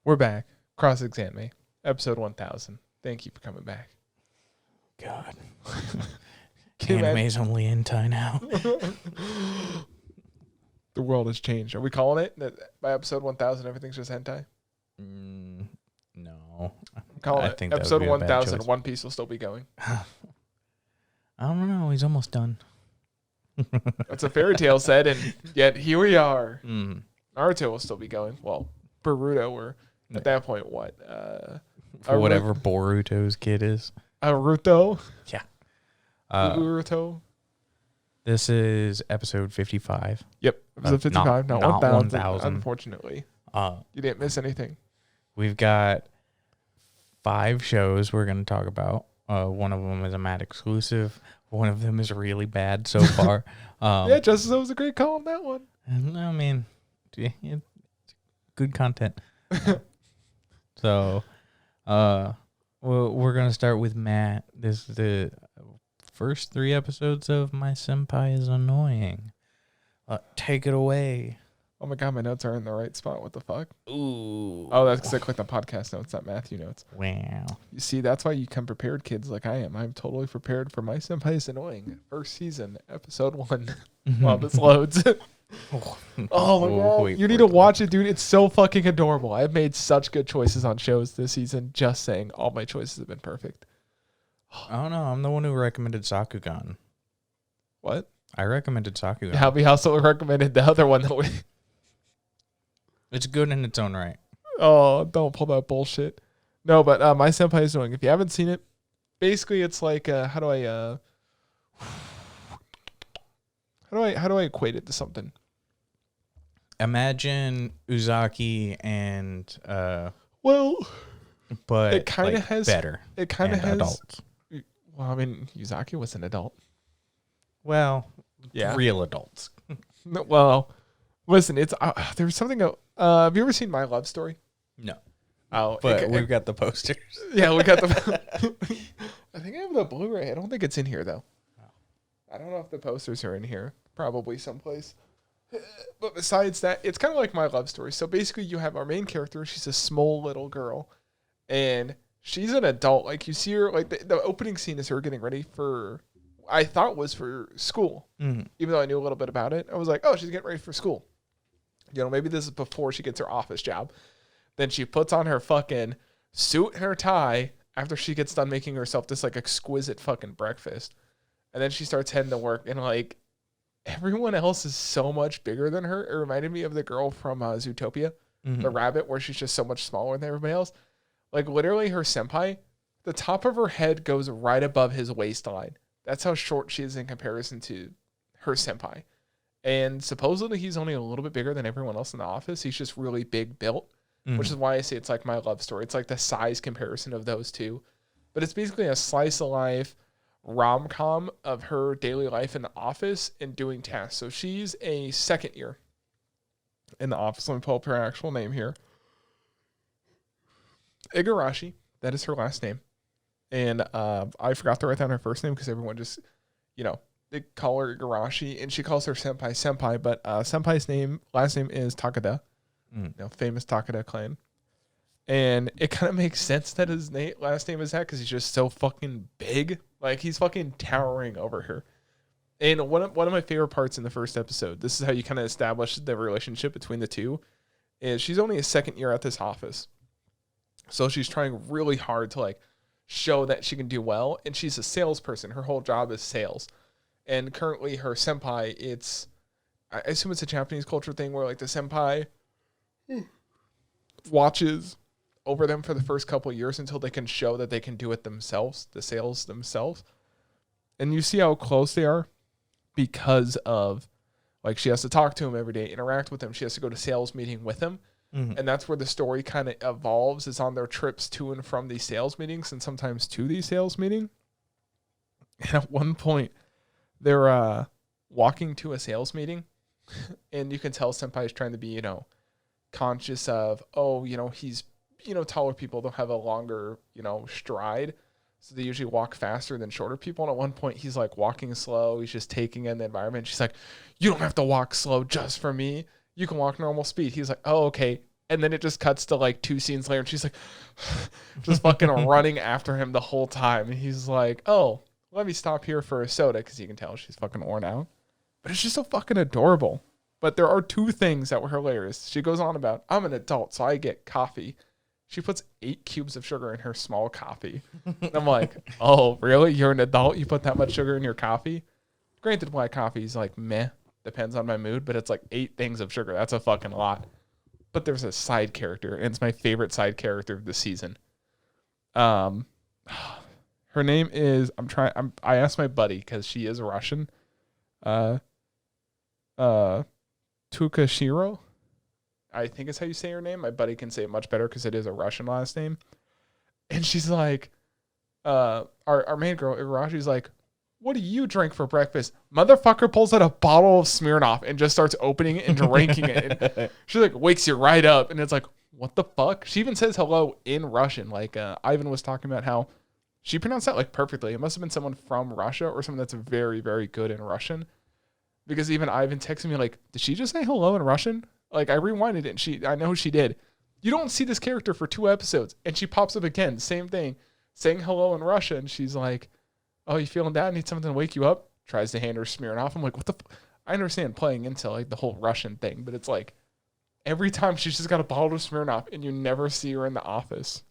We're back. Cross-Examine, episode 1000. Thank you for coming back. God. Anime's only hentai now. The world has changed. Are we calling it that by episode 1000 everything's just hentai? No. I think episode 1000 One Piece will still be going. I don't know. He's almost done. That's a fairy tale said, and yet here we are. Naruto will still be going. Well, Boruto, or at that point, what? Whatever Boruto's kid is. Naruto? Yeah. Boruto? This is episode 55. Yep. Episode 55, not 1000, unfortunately. You didn't miss anything. We've got 5 shows we're going to talk about. One of them is a Matt exclusive. One of them is really bad so far. Yeah, Justus, that was a great call on that one. I mean, good content. So, we're going to start with Matt. This is the first 3 episodes of My Senpai is Annoying. Take it away. Oh my god, my notes are in the right spot. What the fuck? Ooh. Oh, that's because I clicked on podcast notes, not Matthew notes. Wow. You see, that's why you come prepared, kids, like I am. I'm totally prepared for My Senpai is Annoying. First season, episode 1. While this loads. Oh my god. You need to watch it, dude. It's so fucking adorable. I've made such good choices on shows this season. Just saying, all my choices have been perfect. I don't know. I'm the one who recommended Sakugan. What? I recommended Sakugan. Yeah, we also recommended the other one that we... It's good in its own right. Oh, don't pull that bullshit. No, but My Senpai is Annoying. If you haven't seen it, basically it's like how do I equate it to something? Imagine Uzaki and but it kind of has better. It kind of has adults. Well, I mean, Uzaki was an adult. Well, yeah, real adults. No, well, listen, it's there's something. Have you ever seen My Love Story? No. Oh, but we've got the posters. Yeah, we got the. I think I have the Blu-ray. I don't think it's in here though. I don't know if the posters are in here. Probably someplace. But besides that, it's kind of like My Love Story. So basically, you have our main character. She's a small little girl, and she's an adult. Like you see her, like the opening scene is her getting ready for. I thought was for school, even though I knew a little bit about it. I was like, oh, she's getting ready for school. You know, maybe this is before she gets her office job. Then she puts on her fucking suit and her tie after she gets done making herself this like exquisite fucking breakfast. And then she starts heading to work, and like everyone else is so much bigger than her. It reminded me of the girl from Zootopia, the rabbit, where she's just so much smaller than everybody else. Like literally her senpai, the top of her head goes right above his waistline. That's how short she is in comparison to her senpai. And supposedly he's only a little bit bigger than everyone else in the office. He's just really big built, which is why I say it's like My Love Story. It's like the size comparison of those two. But it's basically a slice of life rom-com of her daily life in the office and doing tasks. So she's a second year in the office. Let me pull up her actual name here. Igarashi. That is her last name. And I forgot to write down her first name because everyone just, they call her Igarashi, and she calls her senpai, but senpai's last name is Takada, famous Takada clan. And it kind of makes sense that his last name is that because he's just so fucking big. Like, he's fucking towering over her. And one of my favorite parts in the first episode, this is how you kind of establish the relationship between the two, is she's only a second year at this office. So she's trying really hard to, like, show that she can do well. And she's a salesperson. Her whole job is sales. And currently her senpai, I assume it's a Japanese culture thing where, like, the senpai watches over them for the first couple of years until they can show that they can do it themselves, the sales themselves. And you see how close they are because of, like, she has to talk to him every day, interact with him. She has to go to sales meeting with him. And that's where the story kind of evolves, is on their trips to and from these sales meetings and sometimes to these sales meetings. And at one point, they're walking to a sales meeting, and you can tell senpai is trying to be, conscious of, he's, taller people don't have a longer, stride. So they usually walk faster than shorter people. And at one point, he's like walking slow. He's just taking in the environment. She's like, you don't have to walk slow just for me. You can walk normal speed. He's like, oh, okay. And then it just cuts to like 2 scenes later and she's like just fucking running after him the whole time. And he's like, oh, let me stop here for a soda, because you can tell she's fucking worn out. But it's just so fucking adorable. But there are 2 things that were hilarious. She goes on about, I'm an adult, so I get coffee. She puts 8 cubes of sugar in her small coffee. And I'm like, oh, really? You're an adult? You put that much sugar in your coffee? Granted, black coffee is like meh. Depends on my mood. But it's like 8 things of sugar. That's a fucking lot. But there's a side character. And it's my favorite side character of the season. Her name is, I asked my buddy, because she is Russian. Tukashiro, I think is how you say her name. My buddy can say it much better because it is a Russian last name. And she's like, our main girl, Igarashi, like, what do you drink for breakfast? Motherfucker pulls out a bottle of Smirnoff and just starts opening it and drinking it. And she like wakes you right up. And it's like, what the fuck? She even says hello in Russian. Like Ivan was talking about how she pronounced that like perfectly. It must have been someone from Russia or someone that's very, very good in Russian. Because even Ivan texted me like, did she just say hello in Russian? Like I rewinded it and I know she did. You don't see this character for 2 episodes and she pops up again, same thing, saying hello in Russian. And she's like, oh, you feeling down? Need something to wake you up? Tries to hand her Smirnoff. I'm like, what the I understand playing into like the whole Russian thing, but it's like every time she's just got a bottle of Smirnoff and you never see her in the office.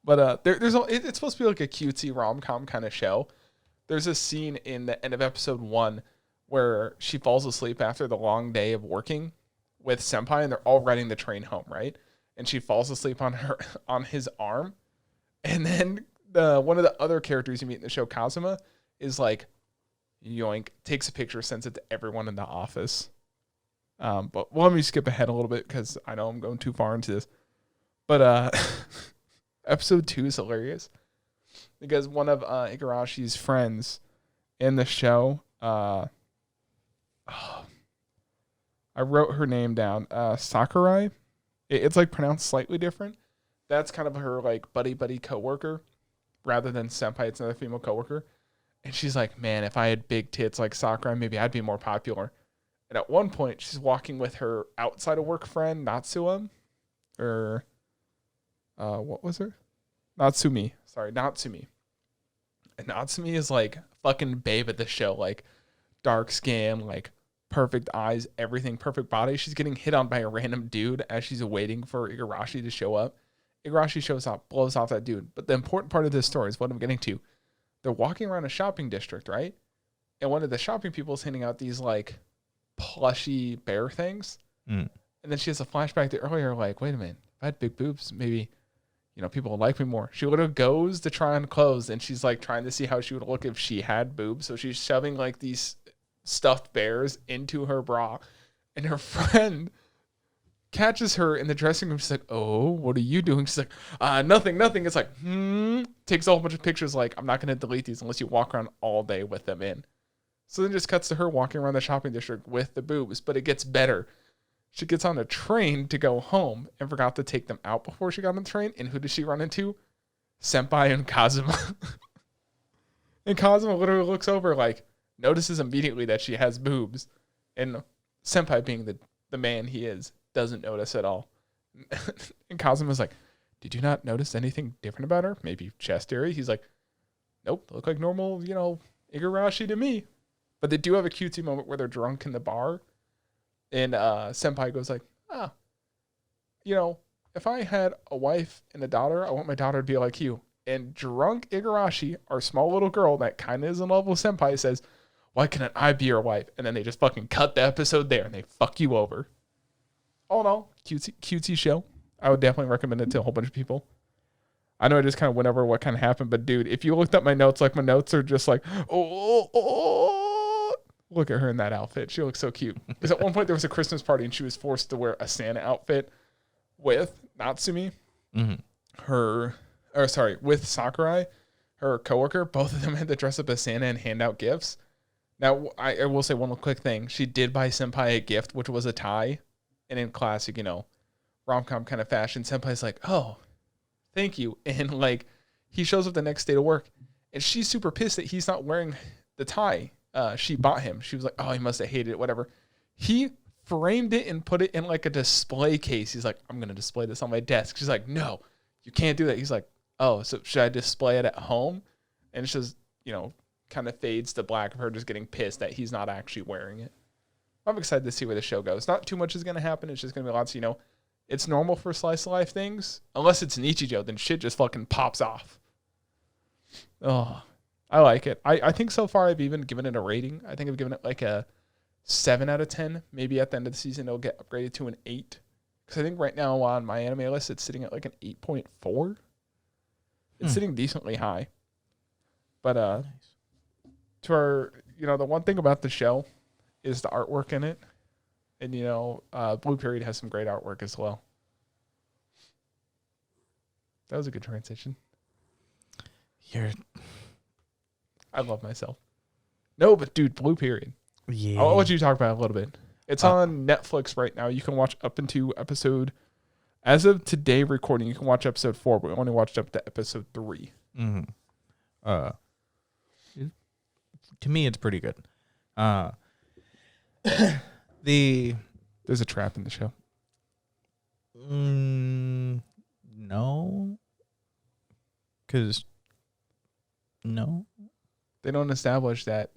But it's supposed to be like a cutesy rom-com kind of show. There's a scene in the end of episode 1 where she falls asleep after the long day of working with Senpai, and they're all riding the train home, right? And she falls asleep on his arm, and then one of the other characters you meet in the show, Kazuma, is like, yoink, takes a picture, sends it to everyone in the office. But let me skip ahead a little bit because I know I'm going too far into this. But episode 2 is hilarious because one of Igarashi's friends in the show, I wrote her name down, Sakurai. It's like pronounced slightly different. That's kind of her like buddy coworker rather than Senpai. It's another female coworker. And she's like, man, if I had big tits like Sakurai, maybe I'd be more popular. And at one point, she's walking with her outside of work friend, Natsuo. Or, what was her? Natsumi. Sorry, Natsumi. And Natsumi is like fucking babe at the show. Like, dark skin, like, perfect eyes, everything, perfect body. She's getting hit on by a random dude as she's waiting for Igarashi to show up. Igarashi shows up, blows off that dude. But the important part of this story is what I'm getting to. They're walking around a shopping district, right? And one of the shopping people is handing out these, like, plushy bear things. And then she has a flashback to earlier, like, wait a minute, if I had big boobs, maybe, you know, people would like me more. She literally goes to try on clothes, and she's, like, trying to see how she would look if she had boobs. So she's shoving, like, these stuffed bears into her bra. And her friend catches her in the dressing room. She's like, oh, what are you doing? She's like, nothing. It's like, takes a whole bunch of pictures like, I'm not going to delete these unless you walk around all day with them in. So then just cuts to her walking around the shopping district with the boobs, but it gets better. She gets on a train to go home and forgot to take them out before she got on the train. And who does she run into? Senpai and Kazuma. And Kazuma literally looks over, like, notices immediately that she has boobs. And Senpai, being the man he is, doesn't notice at all. And Kazuma's like, did you not notice anything different about her? Maybe chest area? He's like, nope, look like normal, you know, Igarashi to me. But they do have a cutesy moment where they're drunk in the bar. And Senpai goes like, you know, if I had a wife and a daughter, I want my daughter to be like you. And drunk Igarashi, our small little girl that kind of is in love with Senpai, says, why can't I be your wife? And then they just fucking cut the episode there and they fuck you over. All in all, cutesy show. I would definitely recommend it to a whole bunch of people. I know I just kind of went over what kind of happened, but dude, if you looked up my notes, like my notes are just like, oh, look at her in that outfit. She looks so cute. Because at one point there was a Christmas party and she was forced to wear a Santa outfit with Natsumi, with Sakurai, her coworker. Both of them had to dress up as Santa and hand out gifts. Now, I will say one quick thing. She did buy Senpai a gift, which was a tie. And in classic, you know, rom-com kind of fashion, Senpai's like, oh, thank you. And, like, he shows up the next day to work. And she's super pissed that he's not wearing the tie she bought him. She was like, oh, he must have hated it, whatever. He framed it and put it in like a display case. He's like, I'm going to display this on my desk. She's like, no, you can't do that. He's like, oh, so should I display it at home? And it's just, kind of fades to black of her just getting pissed that he's not actually wearing it. I'm excited to see where the show goes. Not too much is going to happen. It's just going to be lots, it's normal for slice of life things. Unless it's Nichijou, then shit just fucking pops off. Oh, I like it. I think so far I've even given it a rating. I think I've given it like a 7 out of 10. Maybe at the end of the season it'll get upgraded to an 8. Because I think right now on my anime list it's sitting at like an 8.4. It's sitting decently high. But nice. To our, the one thing about the show is the artwork in it. And, Blue Period has some great artwork as well. That was a good transition. I love myself. No, but dude, Blue Period. Yeah. I'll let you talk about it a little bit. It's on Netflix right now. You can watch up into episode, as of today recording, you can watch episode 4, but we only watched up to episode 3. Mm-hmm. To me, it's pretty good. There's a trap in the show. No. Because, no. They don't establish that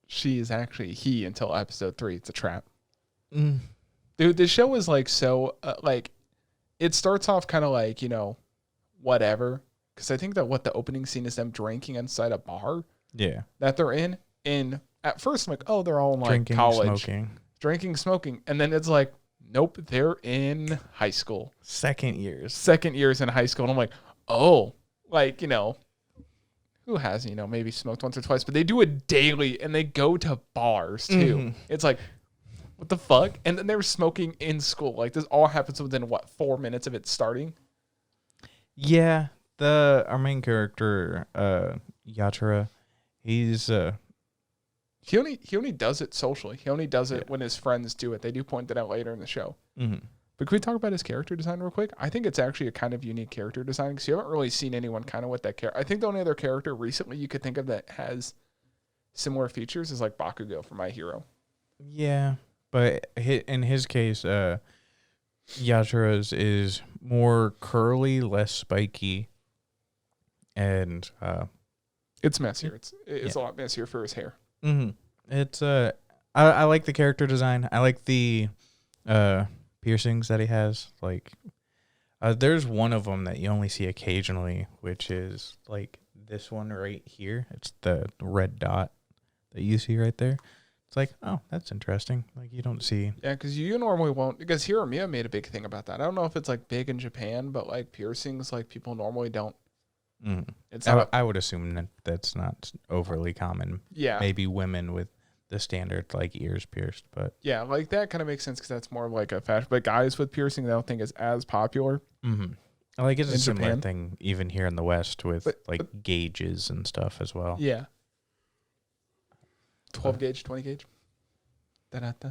she is actually he until episode 3. It's a trap. Dude, the show is like so, it starts off kind of like, whatever. Because I think that what the opening scene is them drinking inside a bar. Yeah. That they're in. And at first, I'm like, oh, they're all in like drinking, college. Drinking, smoking. And then it's like, nope, they're in high school. Second years in high school. And I'm like, oh, who has, maybe smoked once or twice, but they do it daily and they go to bars too. Mm-hmm. It's like, what the fuck? And then they were smoking in school. Like this all happens within 4 minutes of it starting? Yeah. Our main character, Yatra, he's he only does it socially. He only does it when his friends do it. They do point that out later in the show. Mm-hmm. But can we talk about his character design real quick? I think it's actually a kind of unique character design because you haven't really seen anyone kind of with that character. I think the only other character recently you could think of that has similar features is like Bakugo from My Hero. Yeah, but in his case, Yatra's is more curly, less spiky, and it's messier. It's a lot messier for his hair. Mm-hmm. It's I like the character design. I like the piercings that he has. Like, there's one of them that you only see occasionally, which is like this one right here. It's the red dot that you see right there. It's like, oh, that's interesting. Like, you don't see. Yeah, because you normally won't. Because Hiromiya made a big thing about that. I don't know if it's like big in Japan, but like piercings, like people normally don't. Mm. I would assume that's not overly common. Yeah. Maybe women with the standard like ears pierced, but yeah, like that kind of makes sense because that's more like a fashion. But guys with piercing, I don't think is as popular. Mm-hmm. Like it's a similar Japan. thing even here in the West with gauges and stuff as well. Yeah. 12 gauge, 20 gauge. Da-da-da.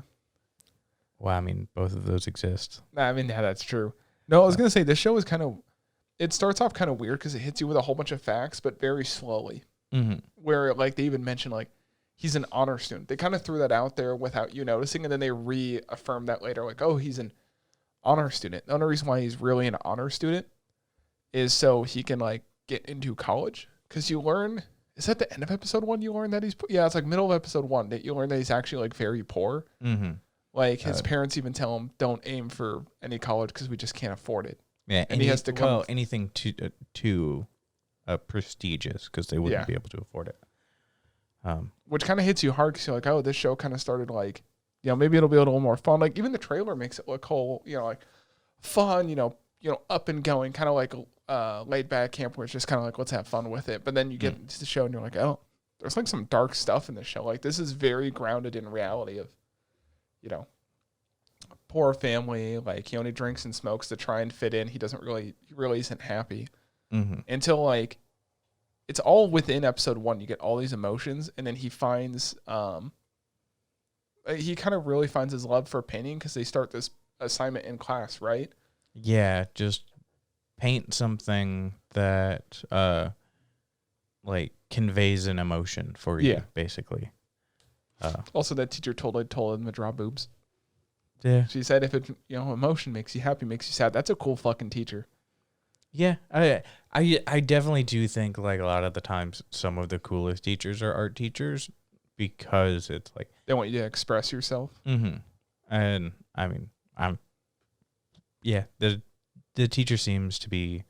Well, I mean, both of those exist. I mean, yeah, that's true. No, I was gonna say this show is kind of. It starts off kind of weird because it hits you with a whole bunch of facts, but very slowly. Mm-hmm. Where like they even mention like he's an honor student. They kind of threw that out there without you noticing, and then they reaffirmed that later, like, oh, he's an honor student. The only reason why he's really an honor student is so he can like get into college. Because you learn, is that the end of episode 1? You learn that he's it's like middle of episode 1 that you learn that he's actually like very poor. Mm-hmm. Like his parents even tell him, don't aim for any college because we just can't afford it. Yeah, and he has to come. Well, anything too prestigious because they wouldn't be able to afford it. Which kind of hits you hard because you're like, oh, this show kind of started like, maybe it'll be a little more fun. Like even the trailer makes it look whole, like fun, up and going, kind of like laid back camp where it's just kind of like, let's have fun with it. But then you get into the show and you're like, oh, there's like some dark stuff in the show. Like this is very grounded in reality of, poor family. Like he only drinks and smokes to try and fit in. He really isn't happy until like it's all within episode 1. You get all these emotions, and then he finds he kind of really finds his love for painting because they start this assignment in class, right? Yeah, just paint something that like conveys an emotion for you, basically. Also, that teacher told him to draw boobs. Yeah. She said if it, emotion makes you happy, makes you sad. That's a cool fucking teacher. Yeah, I definitely do think like a lot of the times some of the coolest teachers are art teachers because it's like They want you to express yourself. Mm-hmm. And I mean, the teacher seems to be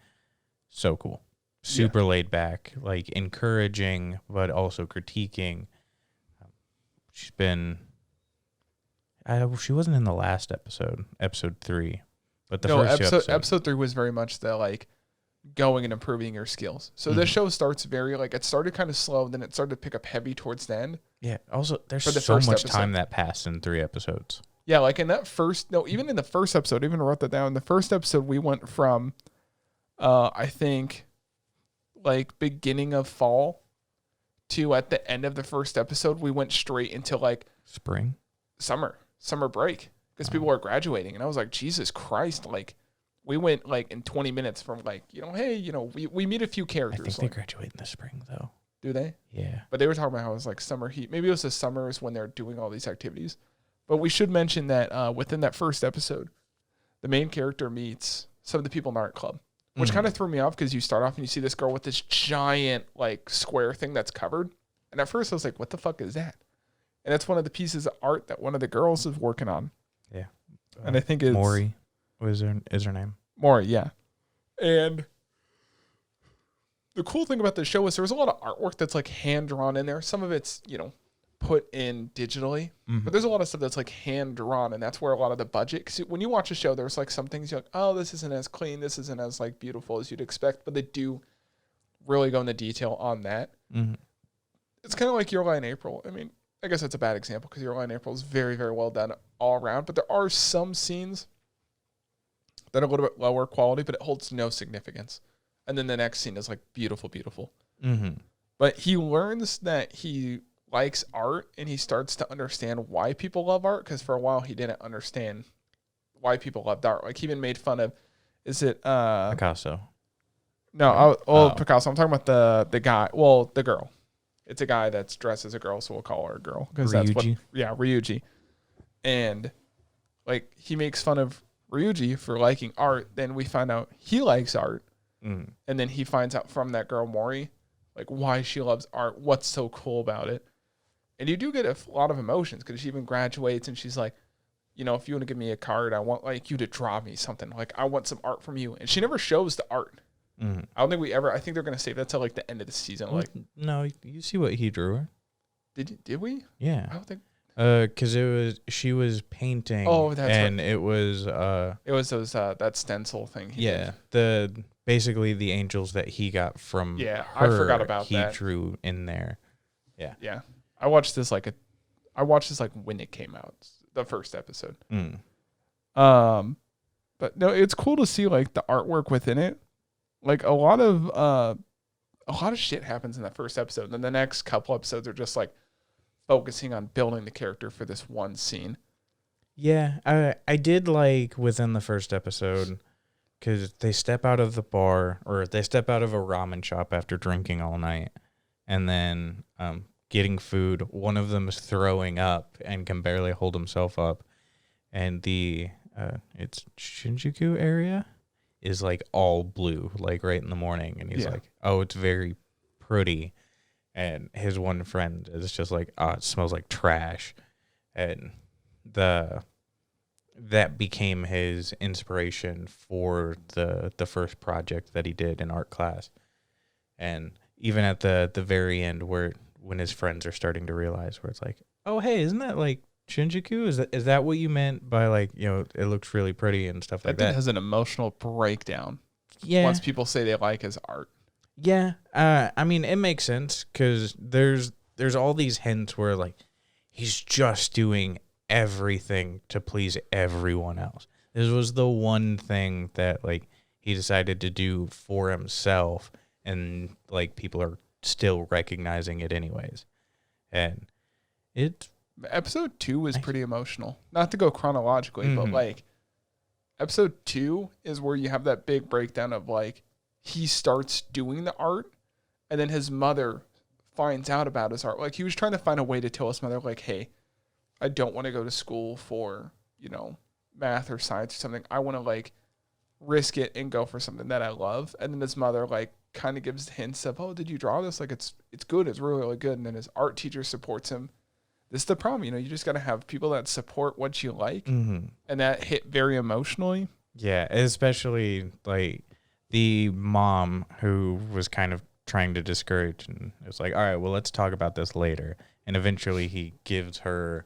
so cool, super laid back, like encouraging, but also critiquing. She's been, she wasn't in the last episode 3, but the first episode 3 was very much the like going and improving your skills. So this show starts very like it started kind of slow, then it started to pick up heavy towards the end. Yeah. Also, there's so much time that passed in 3 episodes. Yeah, like in that even in the first episode, I even wrote that down. In the first episode, we went from, I think, like beginning of fall to at the end of the first episode, we went straight into like summer break because people were graduating. And I was like, Jesus Christ, like we went like in 20 minutes from like, hey, we meet a few characters. I think they graduate in the spring though. Do they? Yeah. But they were talking about how it was like summer heat. Maybe it was the summers when they're doing all these activities. But we should mention that within that first episode, the main character meets some of the people in the art club, which kind of threw me off because you start off and you see this girl with this giant like square thing that's covered. And at first I was like, what the fuck is that? And that's one of the pieces of art that one of the girls is working on. Yeah. And I think it's Mori is her name. Mori, yeah. And the cool thing about the show is there's a lot of artwork that's like hand drawn in there. Some of it's, put in digitally, but there's a lot of stuff that's like hand drawn, and that's where a lot of the budget. Because when you watch a show, there's like some things you're like, oh, this isn't as clean, this isn't as like beautiful as you'd expect, but they do really go into detail on that. It's kind of like Your Lie in April. I mean, I guess that's a bad example because Your Lie in April is very, very well done all around, but there are some scenes that are a little bit lower quality, but it holds no significance. And then the next scene is like beautiful, beautiful. But he learns that he likes art and he starts to understand why people love art, because for a while he didn't understand why people loved art. Like he even made fun of, is it Picasso? No, Picasso. I'm talking about the guy. Well, the girl. It's a guy that's dressed as a girl, so we'll call her a girl because that's what. Yeah, Ryuji. And like he makes fun of Ryuji for liking art. Then we find out he likes art, and then he finds out from that girl Mori, like why she loves art, what's so cool about it. And you do get a lot of emotions because she even graduates and she's like, if you want to give me a card, I want like you to draw me something. Like I want some art from you. And she never shows the art. I don't think I think they're going to save that till like the end of the season. Well, like, no, you see what he drew her. Did we? Yeah. I don't think. Because she was painting. Oh, that's and right. it was those that stencil thing. He did. Basically the angels that he got from her, I forgot about that. He drew in there. Yeah. Yeah. I watched this like when it came out, the first episode. But no, it's cool to see like the artwork within it. Like a lot of shit happens in that first episode. And then the next couple episodes are just like focusing on building the character for this one scene. Yeah, I did like within the first episode because they step out of the bar or they step out of a ramen shop after drinking all night, and then getting food. One of them is throwing up and can barely hold himself up, and the it's Shinjuku area is like all blue, like right in the morning, and he's like, "Oh, it's very pretty." And his one friend is just like, "Oh, it smells like trash," and that became his inspiration for the first project that he did in art class. And even at the very end, when his friends are starting to realize, where it's like, "Oh, hey, isn't that like Shinjuku? Is that what you meant by like, it looks really pretty and stuff like that?" That has an emotional breakdown. Yeah. Once people say they like his art. Yeah. I mean, it makes sense because there's all these hints where like he's just doing everything to please everyone else. This was the one thing that like he decided to do for himself, and like people are still recognizing it anyways. And episode 2 was pretty emotional. Not to go chronologically, but like episode 2 is where you have that big breakdown of like he starts doing the art, and then his mother finds out about his art. Like he was trying to find a way to tell his mother like, "Hey, I don't want to go to school for, math or science or something, I want to like risk it and go for something that I love. And then his mother like kind of gives hints of, oh, did you draw this? Like it's good. It's really, really good. And then his art teacher supports him. This is the problem. You just got to have people that support what you like. And that hit very emotionally. Yeah. Especially like the mom who was kind of trying to discourage, and it's like, all right, well, let's talk about this later. And eventually he gives her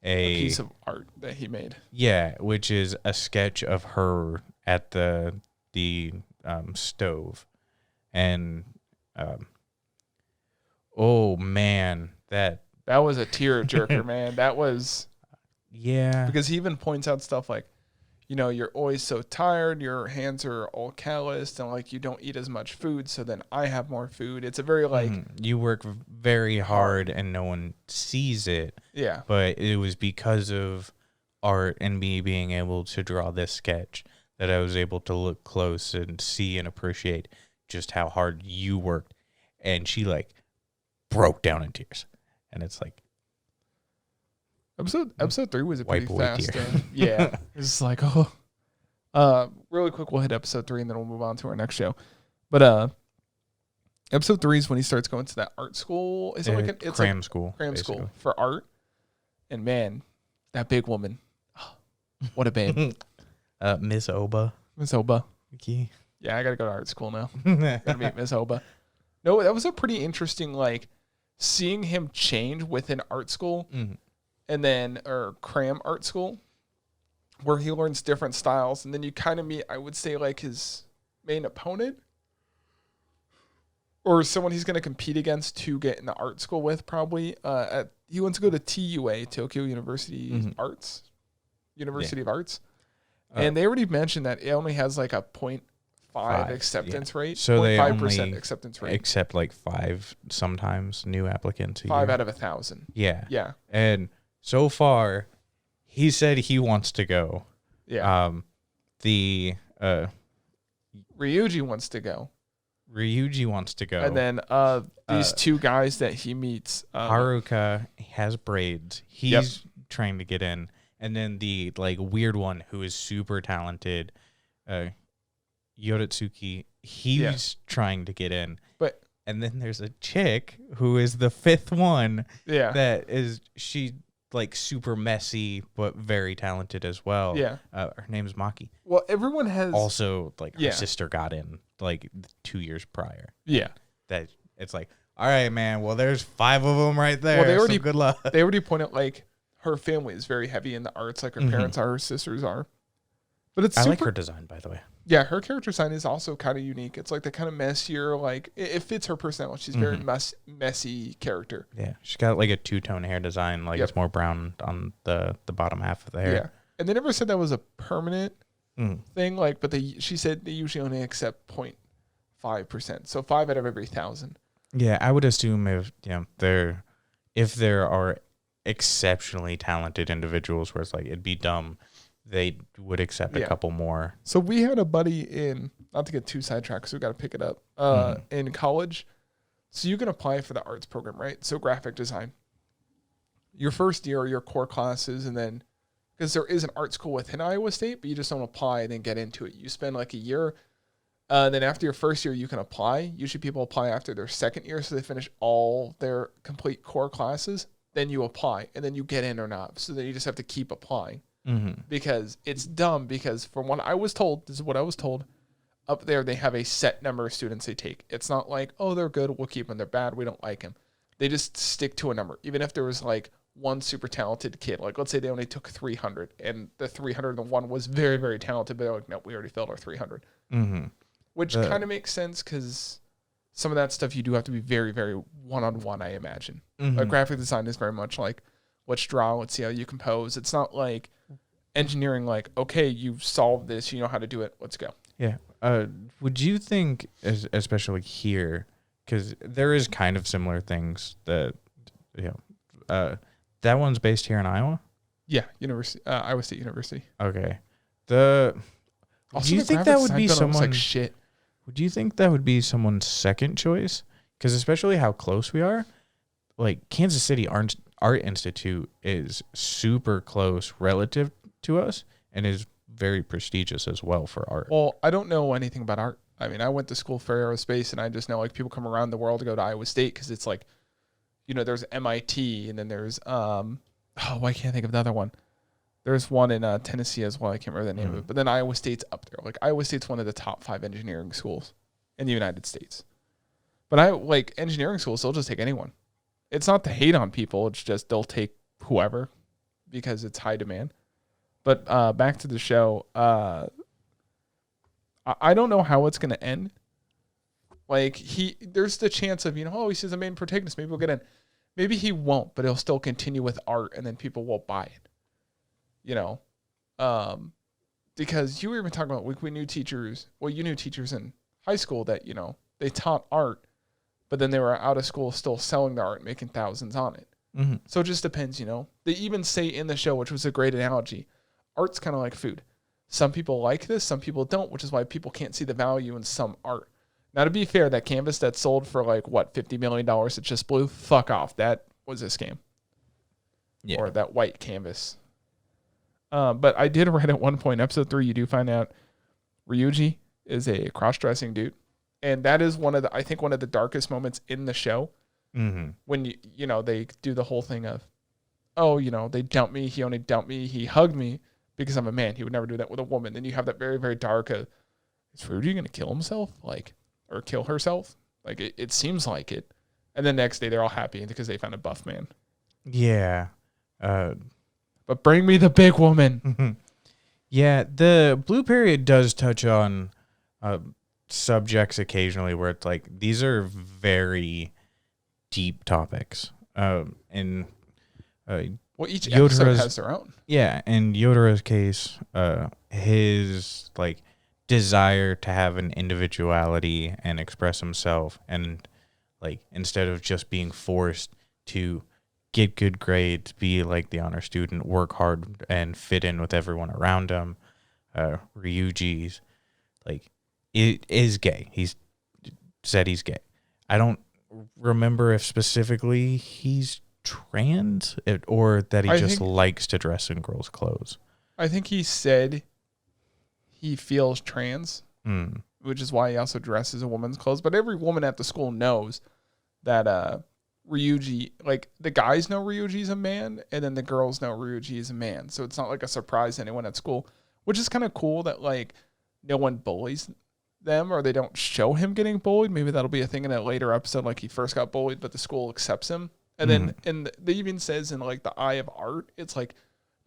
a piece of art that he made. Yeah, which is a sketch of her at the stove. And oh man, that was a tearjerker, man. That was because he even points out stuff like, you're always so tired, your hands are all calloused, and like you don't eat as much food, so then I have more food. It's a very like you work very hard and no one sees it. Yeah. But it was because of art and me being able to draw this sketch that I was able to look close and see and appreciate just how hard you worked. And she like broke down in tears. And it's like Episode 3 was a pretty fast. Yeah. It's like, really quick, we'll hit episode 3 and then we'll move on to our next show. But episode 3 is when he starts going to that art school. Is it like it's cram school? Cram school for art. And man, that big woman, what a babe. Miss Oba. Miss Oba. Okay. Yeah, I gotta go to art school now. Gotta meet Miss Oba. No, that was a pretty interesting, like, seeing him change within art school. And then, or cram art school, where he learns different styles. And then you kind of meet, I would say, like his main opponent or someone he's going to compete against to get into art school with, probably. He wants to go to TUA, Tokyo University University of Arts. And they already mentioned that it only has like a 0.5 acceptance rate. So they 0.5% acceptance rate. Accept like 5 sometimes new applicants. 5 out of 1,000. Yeah. Yeah. And so far, he said he wants to go. Yeah. Ryuji wants to go. Ryuji wants to go. And then these two guys that he meets. Haruka has braids. He's trying to get in. And then the like weird one who is super talented, Yoritsuki, he's trying to get in. And then there's a chick who is the 5th one. Yeah. That is, she like super messy, but very talented as well. Yeah. Her name's Maki. Well, everyone has. Also, like, her sister got in like 2 years prior. Yeah. That it's like, all right, man. Well, there's 5 of them right there. Well, they already, so good luck. They already pointed like her family is very heavy in the arts, like her parents are, her sisters are. But it's super, I like her design, by the way. Yeah, her character design is also kind of unique. It's like the kind of messier, like it fits her personality. She's very messy character. Yeah, she's got like a 2-tone hair design. Like it's more brown on the bottom half of the hair. Yeah, and they never said that was a permanent thing. Like, but she said they usually only accept 0.5%, so 5 out of every 1,000. Yeah, I would assume if there are exceptionally talented individuals where it's like it'd be dumb, they would accept a couple more. So we had a buddy in, not to get too sidetracked because we got to pick it up, in college. So you can apply for the arts program, right? So graphic design. Your first year are your core classes, and then, because there is an art school within Iowa State, but you just don't apply and then get into it. You spend like a year. Then after your first year, you can apply. Usually people apply after their second year, so they finish all their complete core classes. Then you apply, and then you get in or not. So then you just have to keep applying. Because it's dumb, because from what I was told, this is what I was told, up there they have a set number of students they take. It's not like, oh, they're good, we'll keep them, they're bad, we don't like them. They just stick to a number. Even if there was like one super talented kid, like let's say they only took 300 and the 301 was very, very talented, but they're like, no, we already filled our 300. Which kind of makes sense, because some of that stuff you do have to be very, very one-on-one, I imagine. Like graphic design is very much like, let's draw, let's see how you compose. It's not like engineering, like, okay, you've solved this, you know how to do it, let's go. Yeah. Would you think, especially here, because there is kind of similar things that, that one's based here in Iowa? Yeah, Iowa State University. Okay. Do you think that would be someone like shit? Would you think that would be someone's second choice? Because especially how close we are, like Kansas City Art Institute is super close relative to us, and is very prestigious as well for art. Well, I don't know anything about art. I mean, I went to school for aerospace, and I just know like people come around the world to go to Iowa State because it's like, there's MIT, and then there's why can't I think of the other one? There's one in Tennessee as well. I can't remember the name of it, but then Iowa State's up there. Like Iowa State's one of the top 5 engineering schools in the United States. But engineering schools, they'll just take anyone. It's not to hate on people. It's just they'll take whoever because it's high demand. But back to the show. I don't know how it's going to end. Like there's the chance of, he's the main protagonist. Maybe we'll get in. Maybe he won't, but he'll still continue with art and then people will buy it. Because you were even talking about we knew teachers. Well, you knew teachers in high school that, they taught art, but then they were out of school still selling the art, making thousands on it. Mm-hmm. So it just depends, They even say in the show, which was a great analogy, art's kind of like food. Some people like this, some people don't, which is why people can't see the value in some art. Now, to be fair, that canvas that sold for $50 million at Just Blue, fuck off. That was a scam. Yeah. Or that white canvas. But I did read at one point, episode 3, you do find out Ryuji is a cross-dressing dude. And that is one of the darkest moments in the show. Mm-hmm. When, they do the whole thing of, they dumped me. He only dumped me. He hugged me because I'm a man. He would never do that with a woman. Then you have that very, very dark, is Ryuji going to kill himself? Or kill herself? It seems like it. And the next day they're all happy because they found a buff man. Yeah. But bring me the big woman. Yeah, the Blue Period does touch on subjects occasionally where it's like, these are very deep topics. And each episode has their own. Yeah, in Yodura's case, his desire to have an individuality and express himself, and instead of just being forced to get good grades, be like the honor student, work hard and fit in with everyone around him. Ryuji's it is gay. He's said he's gay. I don't remember if specifically he's trans or that he just likes to dress in girls' clothes. I think he said he feels trans, which is why he also dresses in woman's clothes. But every woman at the school knows that Ryuji, the guys know Ryuji's a man, and then the girls know Ryuji is a man. So it's not a surprise to anyone at school, which is kind of cool that no one bullies them, or they don't show him getting bullied. Maybe that'll be a thing in a later episode, he first got bullied, but the school accepts him. And then, and they even says in the eye of art, it's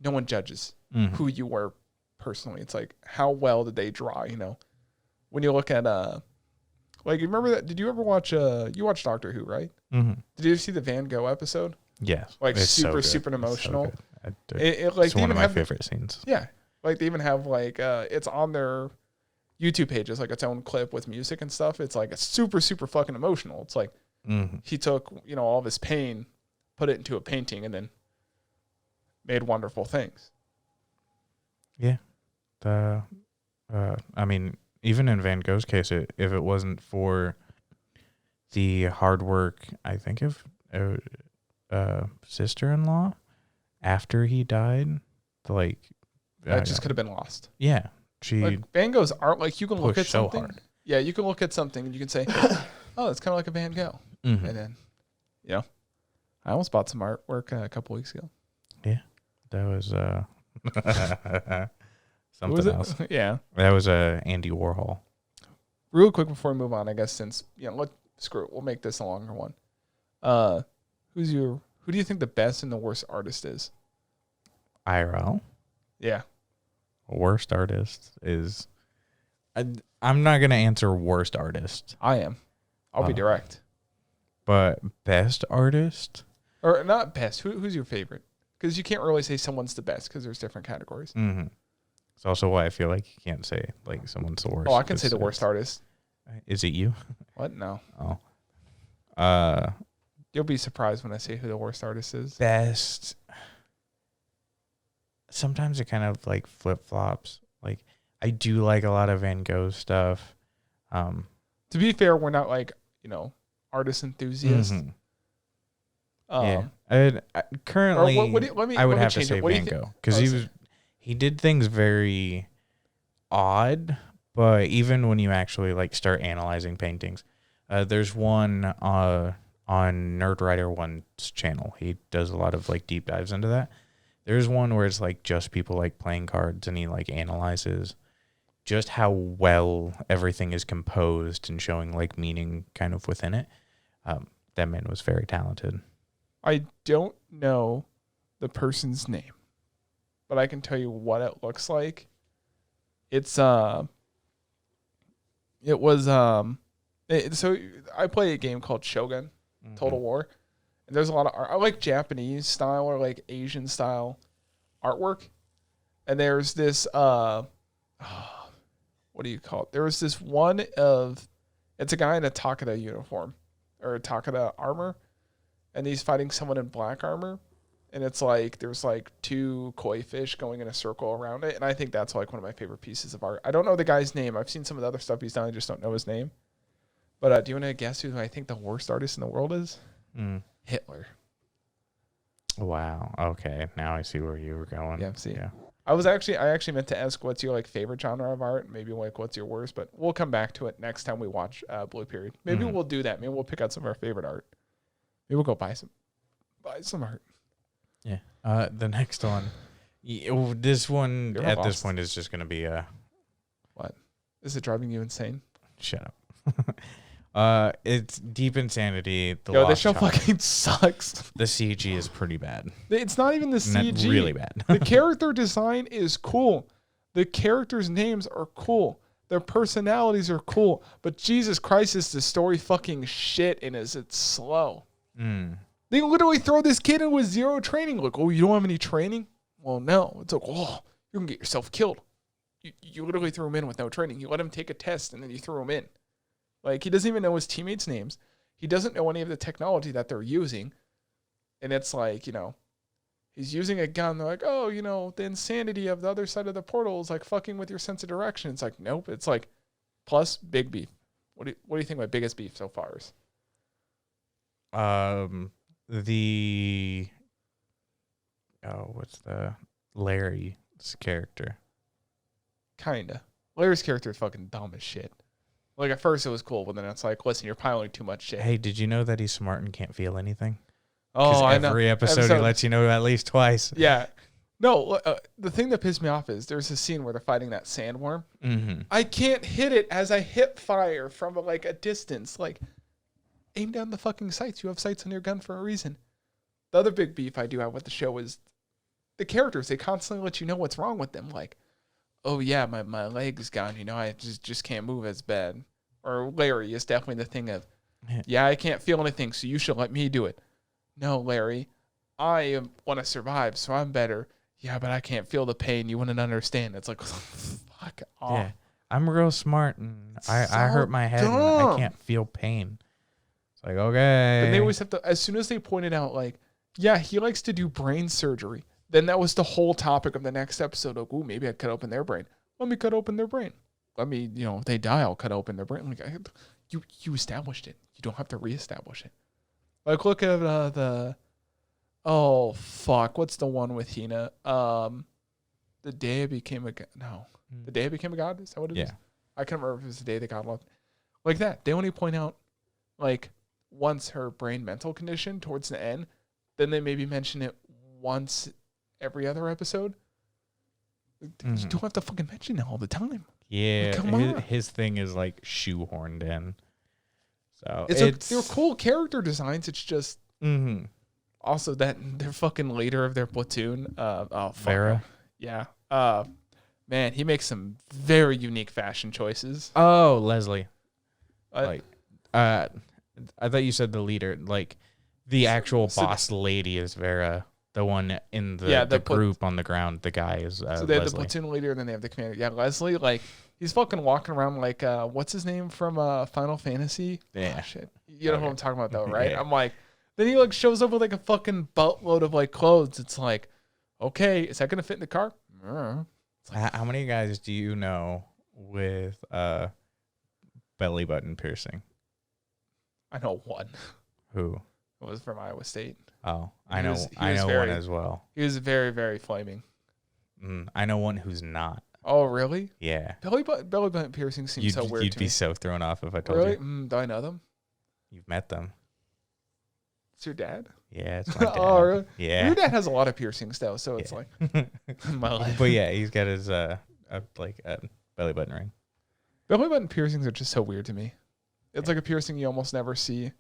no one judges who you were personally. It's how well did they draw, when you look at, you remember that? Did you ever watch, you watched Doctor Who, right? Mm-hmm. Did you see the Van Gogh episode? Yes. Super emotional. So it's one of my favorite scenes. Yeah. They even have it's on their YouTube pages, its own clip with music and stuff. It's it's super, super fucking emotional. It's he took, all of his pain, put it into a painting, and then made wonderful things. Yeah. I mean, even in Van Gogh's case, if it wasn't for the hard work, I think of sister-in-law after he died, that just could have been lost. Yeah. She Van Gogh's art, you can look at something. So hard. Yeah, you can look at something and you can say, oh, it's kind of like a Van Gogh. Mm-hmm. And then, I almost bought some artwork a couple weeks ago. Yeah. That was something else. Yeah. That was Andy Warhol. Real quick before we move on, I guess, since, screw it. We'll make this a longer one. Who do you think the best and the worst artist is? IRL? Yeah. Worst artist is... I'm not going to answer worst artist. I am. I'll be direct. But best artist? Or not best. Who's your favorite? Because you can't really say someone's the best because there's different categories. Mm-hmm. It's also why I feel like you can't say someone's the worst. Oh, I can say the worst artist. Is it you? What? No. Oh. You'll be surprised when I say who the worst artist is. Best. Sometimes it kind of flip-flops. I do like a lot of Van Gogh stuff. To be fair, we're not artist enthusiasts. Mm-hmm. Yeah. Currently, I would have to say Van Gogh because he did things very odd, but even when you actually like start analyzing paintings, there's one on Nerdwriter One's channel. He does a lot of like deep dives into that. There's one where it's like just people like playing cards, and he like analyzes just how well everything is composed and showing like meaning kind of within it. That man was very talented. I don't know the person's name, but I can tell you what it looks like. So I play a game called Shogun, Total War, and there's a lot of art. I like Japanese style or like Asian style artwork, and there's this what do you call it? There was this one it's a guy in a Takeda uniform or a Takeda armor, and he's fighting someone in black armor. And it's like there's like two koi fish going in a circle around it. And I think that's like one of my favorite pieces of art. I don't know the guy's name. I've seen some of the other stuff he's done. I just don't know his name. But do you want to guess who I think the worst artist in the world is? Hitler. Wow. Okay. Now I see where you were going. Yeah, see. Yeah. I actually meant to ask what's your like favorite genre of art, maybe like what's your worst, but we'll come back to it next time we watch Blue Period. Maybe we'll do that. Maybe we'll pick out some of our favorite art. Maybe we'll go buy some art. Yeah. The next one, this one You're at lost. this point is just gonna be What? Is it driving you insane? shut up. It's Deep Insanity. Yo, this Lost show Child. fucking sucks. The CG is pretty bad. It's not even the CG. Really bad. The character design is cool. The characters' names are cool. Their personalities are cool. But Jesus Christ, is the story fucking shit, and is it slow? They literally throw this kid in with zero training. Like, oh, you don't have any training? Well, no. It's like, oh, you can get yourself killed. You literally threw him in with no training. You let him take a test, and then you threw him in. Like, he doesn't even know his teammates' names. He doesn't know any of the technology that they're using. And it's like, he's using a gun. They're like, oh, the insanity of the other side of the portal is like fucking with your sense of direction. It's like, nope. It's like, plus big beef. What do you think my biggest beef so far is? What's the Larry's character? Kinda. Larry's character is fucking dumb as shit. Like, at first it was cool, but then it's like, listen, you're piling too much shit. Hey, did you know that he's smart and can't feel anything? Oh, I know. Every episode he lets you know at least twice. Yeah. No, the thing that pissed me off is there's a scene where they're fighting that sandworm. I can't hit it as I hip fire from like a distance. Like, aim down the fucking sights. You have sights on your gun for a reason. The other big beef I do have with the show is the characters. They constantly let you know what's wrong with them. Like, oh yeah, my leg's gone. I just can't move as bad. Or Larry is definitely the thing of, yeah, I can't feel anything, so you should let me do it. No, Larry, I want to survive, so I'm better. Yeah, but I can't feel the pain. You wouldn't understand. It's like, fuck off. Yeah, I'm real smart, and I hurt my head, and I can't feel pain. It's like, okay. And they always have to, as soon as they pointed out, like, yeah, he likes to do brain surgery. Then that was the whole topic of the next episode. Like, ooh, maybe I'd cut open their brain. Let me cut open their brain. Let me, if they die, I'll cut open their brain. Like, you established it. You don't have to reestablish it. Like, look at what's the one with Hina? The day I became a god. No, the day I became a god. Is that what it is? I can't remember if it was the day that God loved. Like that. They only point out, like, once her brain mental condition towards the end. Then they maybe mention it once every other episode. You don't have to fucking mention it all the time. Yeah, like, come on. His thing is like shoehorned in. So they're cool character designs. It's just also that they're fucking leader of their platoon. Vera. Yeah. Man, he makes some very unique fashion choices. Oh, Leslie. I thought you said the leader. Like, the actual boss lady is Vera. The one in the group on the ground, the guy is so they have Leslie. the platoon leader, and then they have the commander. Yeah, Leslie, like, he's fucking walking around like, what's his name from Final Fantasy? Yeah. Oh, shit. You know who I'm talking about, though, right? Yeah. I'm like, then he, like, shows up with, like, a fucking buttload of, like, clothes. It's like, okay, is that going to fit in the car? How many guys do you know with belly button piercing? I know one. Who? It was from Iowa State. Oh, I He know was one very- as well. He was very, very flaming. I know one who's not. Oh, really? Yeah. Belly button piercing seems so weird You'd to be me. so thrown off if I told Really? you. Do I know them? You've met them. It's your dad? Yeah, it's my dad. Oh, really? Yeah. Your dad has a lot of piercings, though, so it's like my life. But yeah, he's got his a belly button ring. Belly button piercings are just so weird to me. It's like a piercing you almost never see.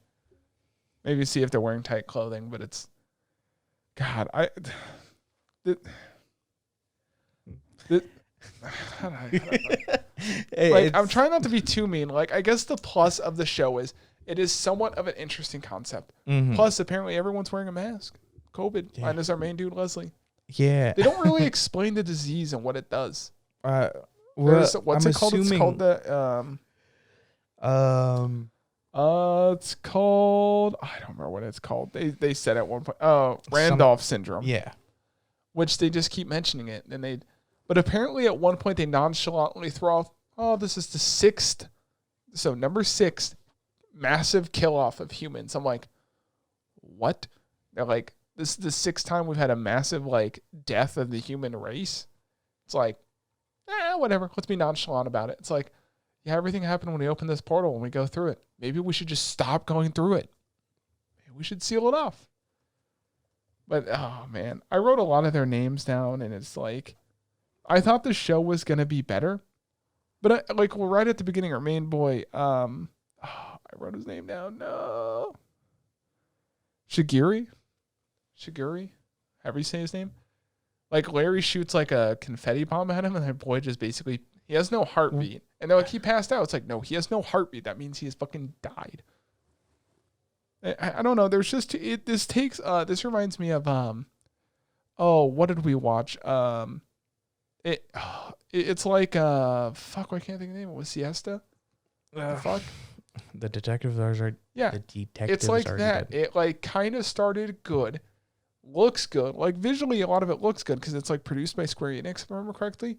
Maybe you see if they're wearing tight clothing, but it's... God, I'm trying not to be too mean. Like, I guess the plus of the show is it is somewhat of an interesting concept. Mm-hmm. Plus, apparently everyone's wearing a mask. COVID, minus our main dude, Leslie. Yeah. They don't really explain the disease and what it does. What's it called? It's called the it's called, I don't remember what it's called. They said at one point, Randolph syndrome. Yeah. Which they just keep mentioning it, and but apparently at one point they nonchalantly throw off, this is the number 6 massive kill off of humans. I'm like, what? They're like, this is the 6th time we've had a massive like death of the human race. It's like, whatever. Let's be nonchalant about it. It's like, yeah, everything happened when we opened this portal and we go through it. Maybe we should just stop going through it. Maybe we should seal it off. But, oh, man. I wrote a lot of their names down, and it's like, I thought the show was going to be better. But, right at the beginning, our main boy, I wrote his name down. No. Shigiri? However you say his name. Like, Larry shoots, like, a confetti bomb at him, and the boy just basically, he has no heartbeat. And they're like, he passed out. It's like, no, he has no heartbeat. That means he has fucking died. I don't know. There's just, this reminds me of, what did we watch? It's like, fuck, I can't think of the name. It was Siesta? Fuck? The detectives are right. Yeah. The detectives it's like are that. dead. It, like, kind of started good. Looks good. Like, visually, a lot of it looks good because it's, like, produced by Square Enix, if I remember correctly.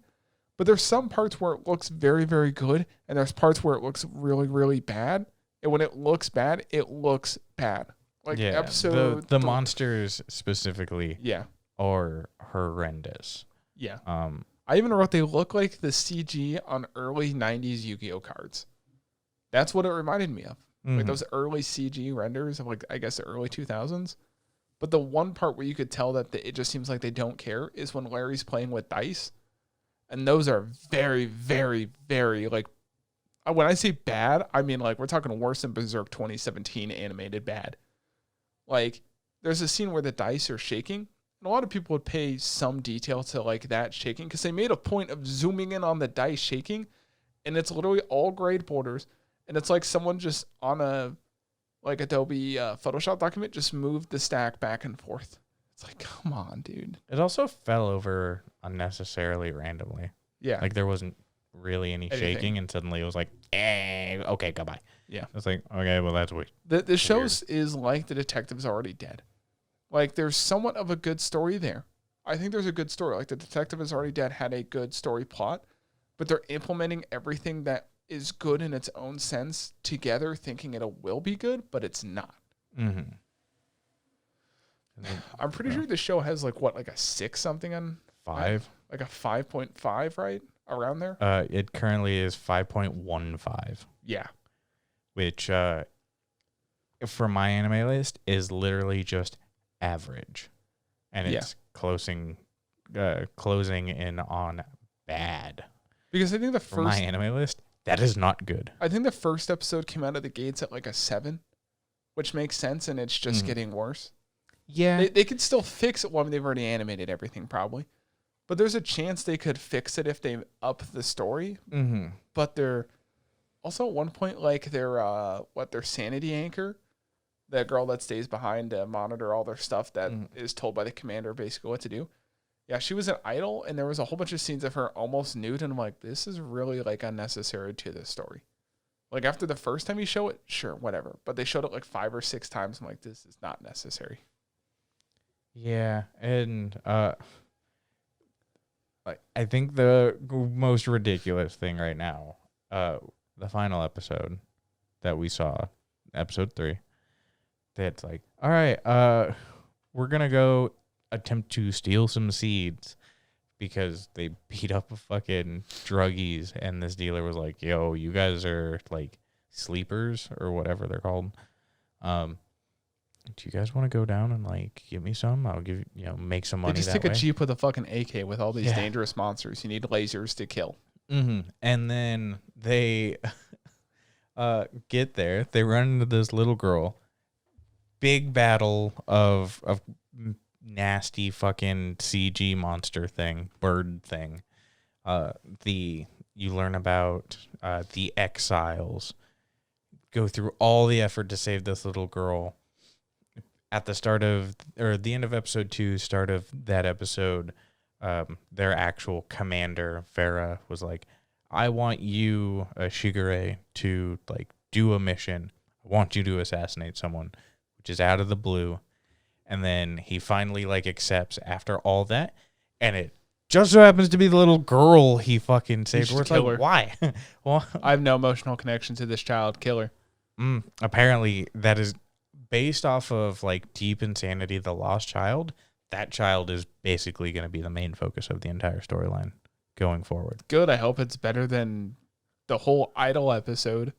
But there's some parts where it looks very, very good, and there's parts where it looks really, really bad. And when it looks bad, it looks bad. Like episode the monsters specifically, yeah, are horrendous. Yeah. I even wrote they look like the CG on early '90s Yu-Gi-Oh cards. That's what it reminded me of. Mm-hmm. Like those early CG renders of like I guess the early 2000s. But the one part where you could tell that it just seems like they don't care is when Larry's playing with dice. And those are very, very, very, like, when I say bad, I mean, like, we're talking worse than Berserk 2017 animated bad. Like, there's a scene where the dice are shaking, and a lot of people would pay some detail to, like, that shaking, because they made a point of zooming in on the dice shaking, and it's literally all grade borders, and it's like someone just on a, like, Adobe Photoshop document just moved the stack back and forth. It's like, come on, dude. It also fell over unnecessarily randomly. Yeah. Like, there wasn't really any shaking, and suddenly it was like, okay, goodbye. Yeah. It's like, okay, well, that's weird. The show is like The Detective's Already Dead. Like, there's somewhat of a good story there. I think there's a good story. Like, The Detective Is Already Dead had a good story plot, but they're implementing everything that is good in its own sense together, thinking it will be good, but it's not. Mm-hmm. I'm pretty sure the show has like a 6 something on 5, like a 5.5, right around there. It currently is 5.15. Yeah, which for my anime list is literally just average, and it's closing in on bad. Because I think for my anime list, that is not good. I think the first episode came out of the gates at like a 7, which makes sense, and it's just getting worse. Yeah. They could still fix it. Well, I mean, they've already animated everything probably. But there's a chance they could fix it if they up the story. Mm-hmm. But they're also at one point, like their sanity anchor, that girl that stays behind to monitor all their stuff that is told by the commander basically what to do. Yeah, she was an idol, and there was a whole bunch of scenes of her almost nude, and I'm like, this is really like unnecessary to this story. Like after the first time you show it, sure, whatever. But they showed it like 5 or 6 times. I'm like, this is not necessary. Yeah, and I think the most ridiculous thing right now, the final episode that we saw, episode 3, that's like, all right, we're gonna go attempt to steal some seeds because they beat up a fucking druggies, and this dealer was like, yo, you guys are like sleepers or whatever they're called. Do you guys want to go down and like give me some? I'll give make some money. They just that take way. a Jeep with a fucking AK with all these dangerous monsters. You need lasers to kill. And then they get there. They run into this little girl. Big battle of nasty fucking CG monster thing, bird thing. You learn about the exiles. Go through all the effort to save this little girl. At the start of, or the end of episode 2, start of that episode, their actual commander, Farah, was like, I want you, Shigure, to like do a mission. I want you to assassinate someone, which is out of the blue. And then he finally like accepts after all that. And it just so happens to be the little girl he fucking saved. Where it's like, why? Well, I have no emotional connection to this child. Killer. Apparently that is based off of like Deep Insanity, The Lost Child. That child is basically going to be the main focus of the entire storyline going forward. Good. I hope it's better than the whole Idol episode.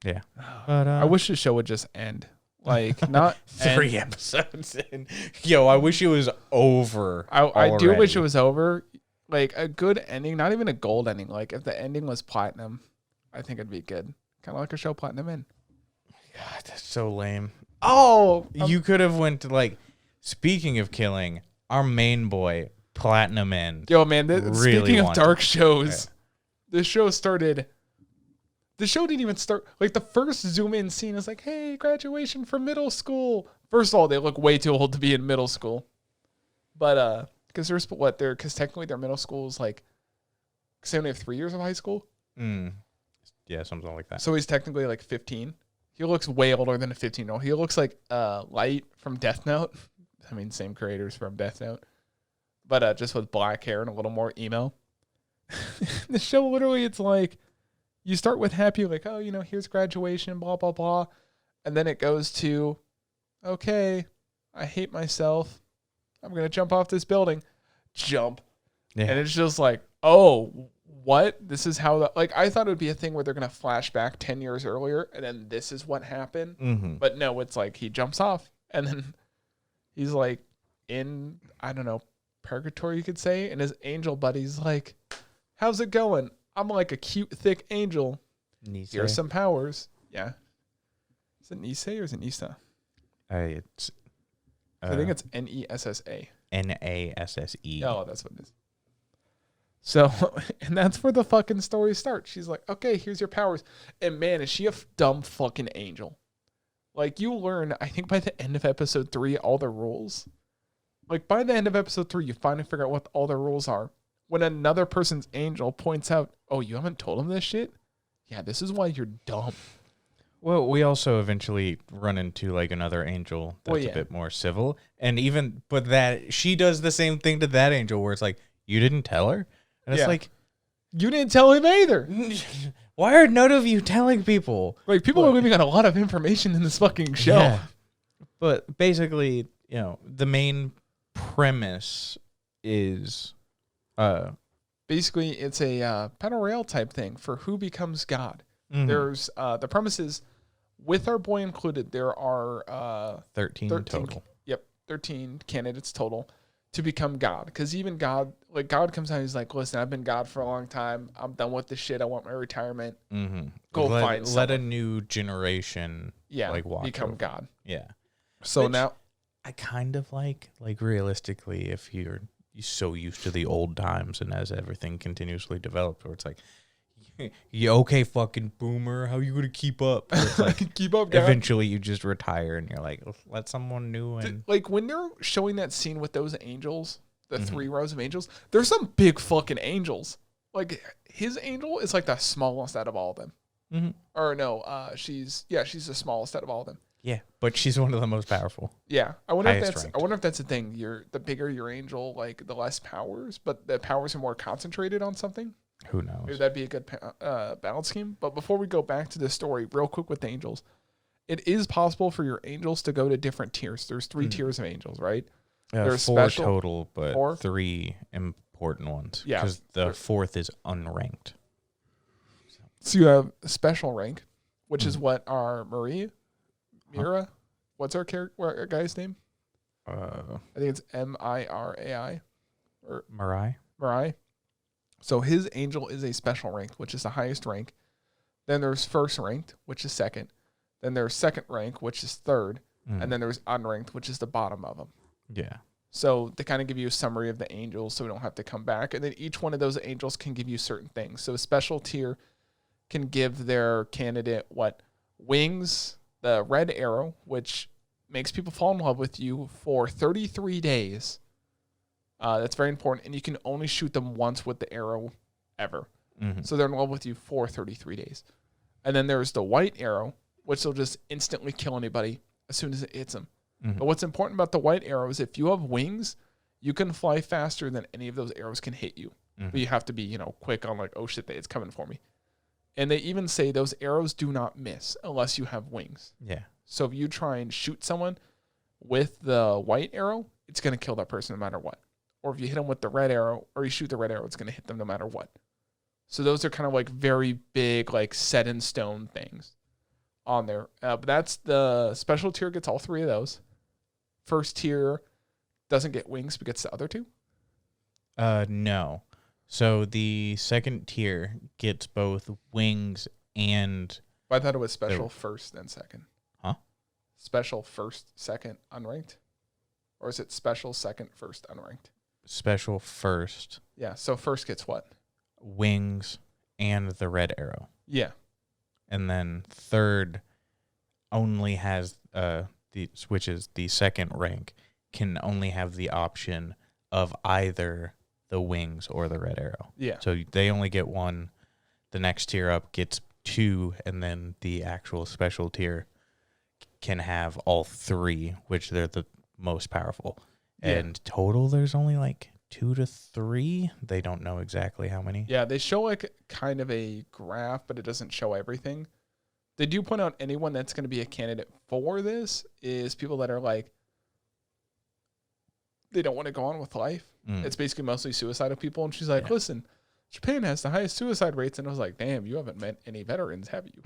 Yeah. But I wish the show would just end. Like, not 3 episodes in. Yo, I wish it was over. I do wish it was over. Like, a good ending, not even a gold ending. Like, if the ending was platinum, I think it'd be good. Kind of like a show Platinum in. God, that's so lame. Oh, you could have went to like. Speaking of killing, our main boy Platinum End. Yo, man. Speaking of dark shows, yeah. this show started. The show didn't even start. Like the first zoom in scene is like, "Hey, graduation from middle school." First of all, they look way too old to be in middle school, but because because technically their middle school is like, because they only have 3 years of high school. Yeah, something like that. So he's technically like 15. He looks way older than a 15-year-old. He looks like Light from Death Note. I mean, same creators from Death Note, but just with black hair and a little more emo. The show literally, it's like you start with happy, like, oh, here's graduation, blah blah blah, and then it goes to, okay, I hate myself. I'm gonna jump off this building, jump, and it's just like, oh. What? This is how I thought it would be a thing where they're going to flash back 10 years earlier and then this is what happened. But no, it's like he jumps off and then he's like in, I don't know, purgatory, you could say. And his angel buddy's like, how's it going? I'm like a cute, thick angel. Nisei. Here's some powers. Yeah. Is it Nisei or is it Nisa? I think it's Nessa. Nasse. Oh, that's what it is. So, and that's where the fucking story starts. She's like, okay, here's your powers. And man, is she a dumb fucking angel. Like, you learn, I think by the end of episode 3, all the rules. Like, by the end of episode 3, you finally figure out what all the rules are. When another person's angel points out, oh, you haven't told him this shit? Yeah, this is why you're dumb. Well, we also eventually run into like another angel that's a bit more civil. And but that she does the same thing to that angel where it's like, you didn't tell her? And it's like, you didn't tell him either. Why are none of you telling people? Like, people are leaving out a lot of information in this fucking show. Yeah. But basically, the main premise is... basically, it's a battle royale type thing for who becomes God. There's... the premise is, with our boy included, there are... 13 total. Yep, 13 candidates total to become God. Because even God... Like, God comes out and he's like, listen, I've been God for a long time. I'm done with this shit. I want my retirement. Go find someone. Let a new generation become God. Yeah. So now... I kind of like realistically, if you're so used to the old times and as everything continuously develops, where it's like, you okay, fucking boomer, how you going to keep up? It's like, keep up, God. Eventually you just retire and you're like, let someone new in. Like, when they're showing that scene with those angels... The 3 rows of angels. There's some big fucking angels. Like, his angel is like the smallest out of all of them. Or no, she's the smallest out of all of them. Yeah, but she's one of the most powerful. Yeah, I wonder if that's the thing. The bigger your angel, like the less powers, but the powers are more concentrated on something. Who knows? Maybe that'd be a good balance scheme. But before we go back to the story, real quick with the angels, it is possible for your angels to go to different tiers. There's 3 tiers of angels, right? There's four special total, but four? 3 important ones. Yeah. Because the fourth is unranked. So you have special rank, which is what our Mira. What's our guy's name? I think it's Mirai or Mirai? So his angel is a special rank, which is the highest rank. Then there's first ranked, which is second. Then there's second rank, which is third. And then there's unranked, which is the bottom of them. Yeah. So they kind of give you a summary of the angels so we don't have to come back. And then each one of those angels can give you certain things. So a special tier can give their candidate wings, the red arrow, which makes people fall in love with you for 33 days. That's very important. And you can only shoot them once with the arrow ever. So they're in love with you for 33 days. And then there's the white arrow, which will just instantly kill anybody as soon as it hits them. But what's important about the white arrow is if you have wings, you can fly faster than any of those arrows can hit you. But you have to be, quick on oh shit, it's coming for me. And they even say those arrows do not miss unless you have wings. Yeah. So if you try and shoot someone with the white arrow, it's going to kill that person no matter what. Or if you hit them with the red arrow or you shoot the red arrow, it's going to hit them no matter what. So those are kind of very big, set in stone things on there. But that's the special tier gets all 3 of those. First tier doesn't get wings, but gets the other 2? No. So the second tier gets both wings and... I thought it was special first, then second. Huh? Special first, second, unranked? Or is it special second, first, unranked? Special first. Yeah, so first gets what? Wings and the red arrow. Yeah. And then third only has which is the second rank, can only have the option of either the wings or the red arrow. Yeah. So they only get 1. The next tier up gets 2, and then the actual special tier can have all 3, which they're the most powerful. Yeah. And total, there's only 2 to 3. They don't know exactly how many. Yeah, they show kind of a graph, but it doesn't show everything. They do point out anyone that's going to be a candidate for this is people that are they don't want to go on with life. It's basically mostly suicidal people. And she's like, listen, Japan has the highest suicide rates. And I was like, damn, you haven't met any veterans, have you?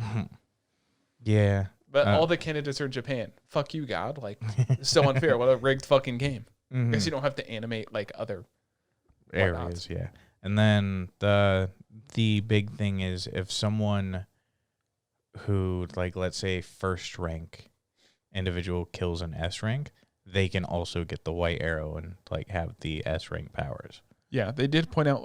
Yeah. But all the candidates are in Japan. Fuck you, God. It's so unfair. What a rigged fucking game. I guess you don't have to animate other areas, yeah. And then the big thing is if someone who, let's say first rank individual kills an S rank, they can also get the white arrow and have the S rank powers. Yeah, they did point out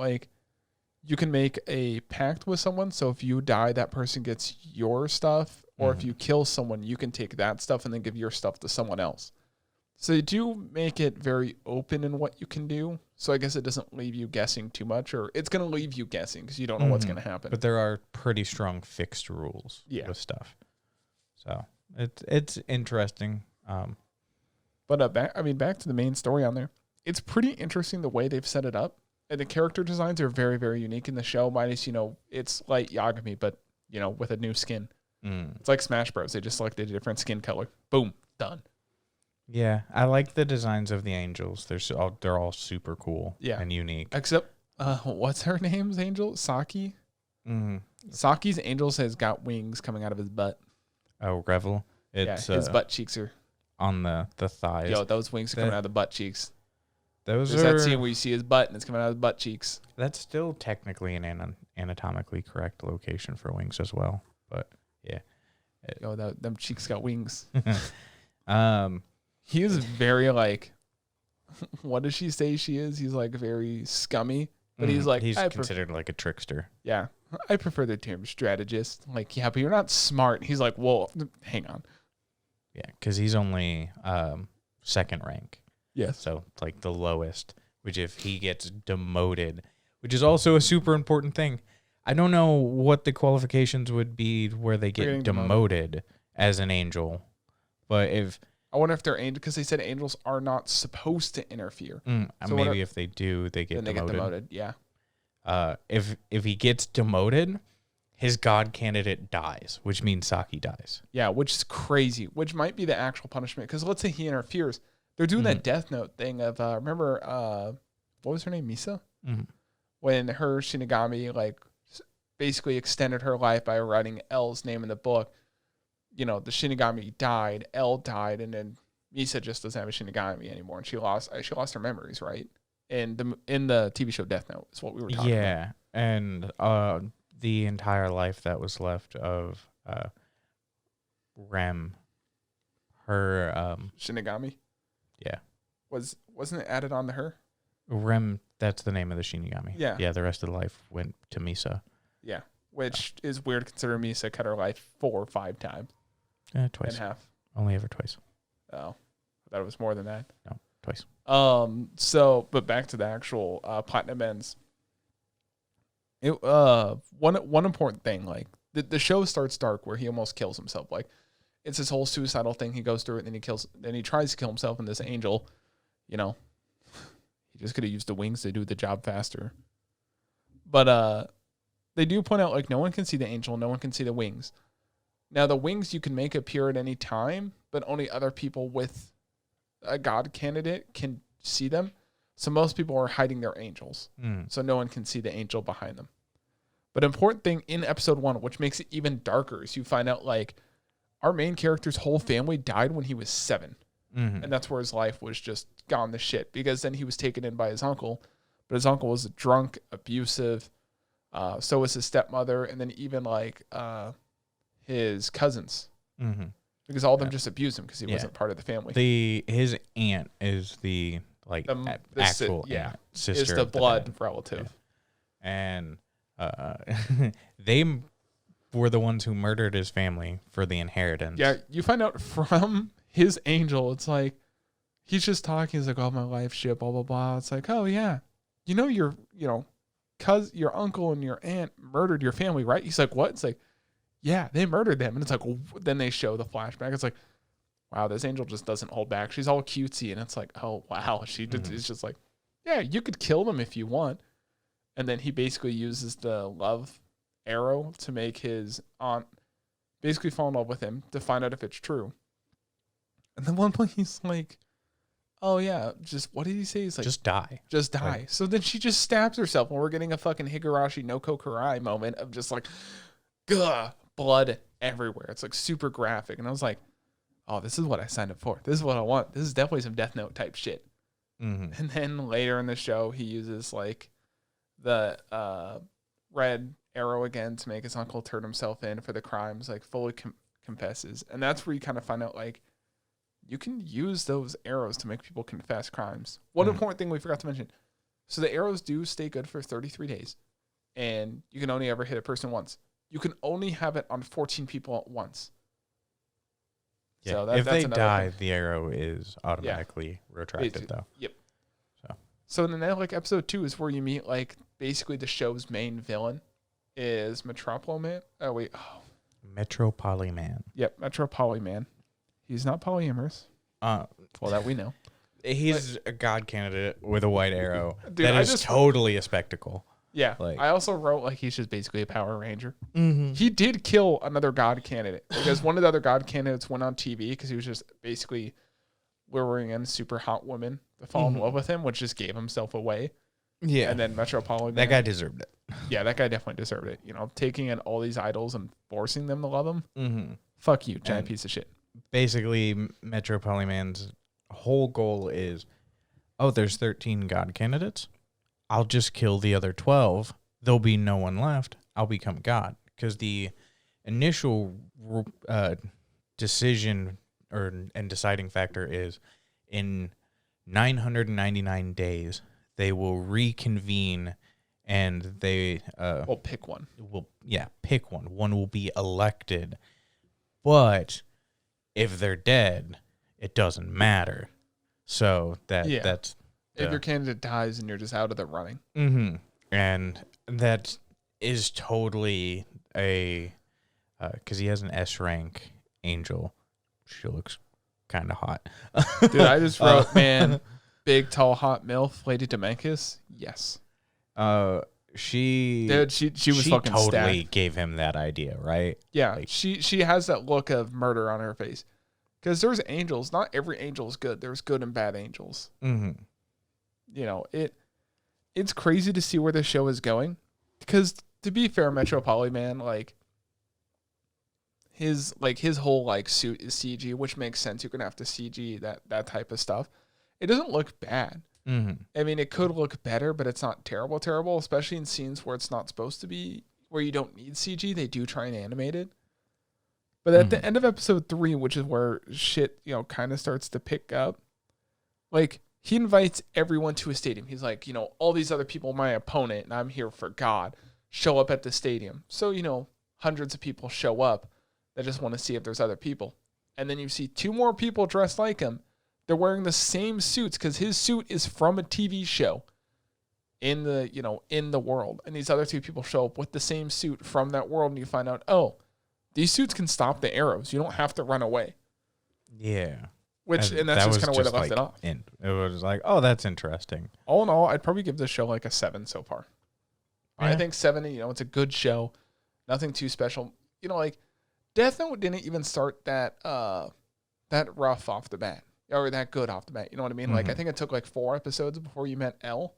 you can make a pact with someone. So if you die, that person gets your stuff. Or if you kill someone, you can take that stuff and then give your stuff to someone else. So they do make it very open in what you can do. So I guess it doesn't leave you guessing too much, or it's going to leave you guessing because you don't know what's going to happen. But there are pretty strong fixed rules with stuff. So it's interesting. But back to the main story on there. It's pretty interesting the way they've set it up. And the character designs are very, very unique in the show. Minus, it's like Yagami, but, with a new skin. It's like Smash Bros. They just selected a different skin color. Boom, done. Yeah, I like the designs of the angels. They're all super cool and unique. Except, what's her name's angel? Saki? Saki's angels has got wings coming out of his butt. Oh, Revel? It's, his butt cheeks are... on the thighs. Yo, those wings are coming out of the butt cheeks. There's that scene where you see his butt and it's coming out of his butt cheeks. That's still technically an anatomically correct location for wings as well. But, yeah. Yo, them cheeks got wings. Um... He is very what does she say she is? He's very scummy, but he's considered a trickster. Yeah, I prefer the term strategist. Yeah, but you're not smart. He's like, well, hang on. Yeah, because he's only second rank. Yes. So the lowest, which if he gets demoted, which is also a super important thing. I don't know what the qualifications would be where they get demoted as an angel, but I wonder if they're angels, because they said angels are not supposed to interfere. So maybe if they do, they get demoted. They get demoted, yeah. If he gets demoted, his god candidate dies, which means Saki dies. Yeah, which is crazy, which might be the actual punishment. Because let's say he interferes, They're doing that Death Note thing of remember what was her name, Misa? Mm-hmm. When her Shinigami like basically extended her life by writing L's name in the book. You know, the Shinigami died, L died, and then Misa just doesn't have a Shinigami anymore, and she lost her memories, right? In the TV show Death Note is what we were talking about. Yeah, and the entire life that was left of Rem, her Shinigami. Yeah, wasn't it added on to her? Rem, that's the name of the Shinigami. Yeah. The rest of the life went to Misa. Yeah, which is weird considering Misa cut her life 4 or 5 times. Twice. And half. Only ever twice. Oh, I thought it was more than that. No, twice. So, but back to the actual Platinum Ends. One important thing, like the show starts dark where he almost kills himself. Like it's this whole suicidal thing. He goes through it and then he tries to kill himself. And this angel, you know, he just could have used the wings to do the job faster. But they do point out like no one can see the angel, no one can see the wings. Now the wings you can make appear at any time, but only other people with a god candidate can see them. So most people are hiding their angels. So no one can see the angel behind them. But important thing in episode 1, which makes it even darker, is you find out like our main character's whole family died when he was 7. And that's where his life was just gone to shit, because then he was taken in by his uncle, but his uncle was drunk, abusive. So was his stepmother, and then even like his cousins, because all of them just abused him because he wasn't part of the family. His aunt is the actual aunt, sister, is the blood relative, and they were the ones who murdered his family for the inheritance. Yeah, you find out from his angel, it's like he's just talking. He's like, "Oh, my life shit, blah blah blah." It's like, "Oh yeah, your uncle and your aunt murdered your family, right?" He's like, "What?" It's like, "Yeah, they murdered them." And it's like, then they show the flashback. It's like, wow, this angel just doesn't hold back. She's all cutesy, and it's like, oh wow, it's just like, yeah, you could kill them if you want. And then he basically uses the love arrow to make his aunt basically fall in love with him to find out if it's true. And then one point he's like, oh yeah, just what did he say? He's like, just die. Just die. Like, so then she just stabs herself, and we're getting a fucking Higurashi no Kokurai moment of just like, gah, blood everywhere. It's like super graphic. And I was like, oh, this is what I signed up for. This is what I want. This is definitely some Death Note type shit. And then later in the show, he uses like the red arrow again to make his uncle turn himself in for the crimes, like fully confesses. And that's where you kind of find out like you can use those arrows to make people confess crimes. One important thing we forgot to mention. So the arrows do stay good for 33 days. And you can only ever hit a person once. You can only have it on 14 people at once. Yeah, so if that's they die, thing. the arrow is automatically retracted, though. Yep. So then, like episode 2 is where you meet like basically the show's main villain is Metropoliman. Metropoliman. Yep, Metropoliman. He's not polyamorous. Well, that we know. He's a god candidate with a white arrow. Dude, that is totally a spectacle. Yeah, I also wrote like he's just basically a Power Ranger. He did kill another god candidate because one of the other god candidates went on TV because he was just basically luring in super hot women to fall in love with him, which just gave himself away. Yeah, and then Metropolitan. That guy deserved it. Yeah, that guy definitely deserved it. You know, taking in all these idols and forcing them to love him. Fuck you, giant piece of shit. Basically, Metropoliman's whole goal is, there's 13 god candidates. I'll just kill the other 12. There'll be no one left. I'll become God. Because the initial decision and deciding factor is in 999 days, they will reconvene and they will pick one. Pick one. One will be elected. But if they're dead, it doesn't matter. So that's... If your candidate dies and you're just out of the running. And that is totally a... Because he has an S-rank angel. She looks kind of hot. Dude, I just wrote, man, big, tall, hot MILF, Lady Demenkus. Yes. She was fucking totally stacked. Gave him that idea, right? Yeah, she has that look of murder on her face. Because there's angels. Not every angel is good. There's good and bad angels. Mm-hmm. You know, it's crazy to see where the show is going. Because to be fair, Metro Polyman, like his whole like suit is CG, which makes sense. You're gonna have to CG that type of stuff. It doesn't look bad. Mm-hmm. I mean, it could look better, but it's not terrible, especially in scenes where it's not supposed to be, where you don't need CG. They do try and animate it. But at the end of episode 3, which is where shit, you know, kind of starts to pick up, like, he invites everyone to a stadium. He's like, you know, all these other people, my opponent, and I'm here for God, show up at the stadium. So, you know, hundreds of people show up that just want to see if there's other people. And then you see 2 more people dressed like him. They're wearing the same suits because his suit is from a TV show in the, you know, in the world. And these other 2 people show up with the same suit from that world, and you find out, oh, these suits can stop the arrows. You don't have to run away. Yeah. And that's just kind of where they left it off. It was like, oh, that's interesting. All in all, I'd probably give this show like a 7 so far. Yeah. I think 7, you know, it's a good show. Nothing too special. You know, like, Death Note didn't even start that rough off the bat. Or that good off the bat. You know what I mean? Mm-hmm. Like, I think it took like 4 episodes before you met L.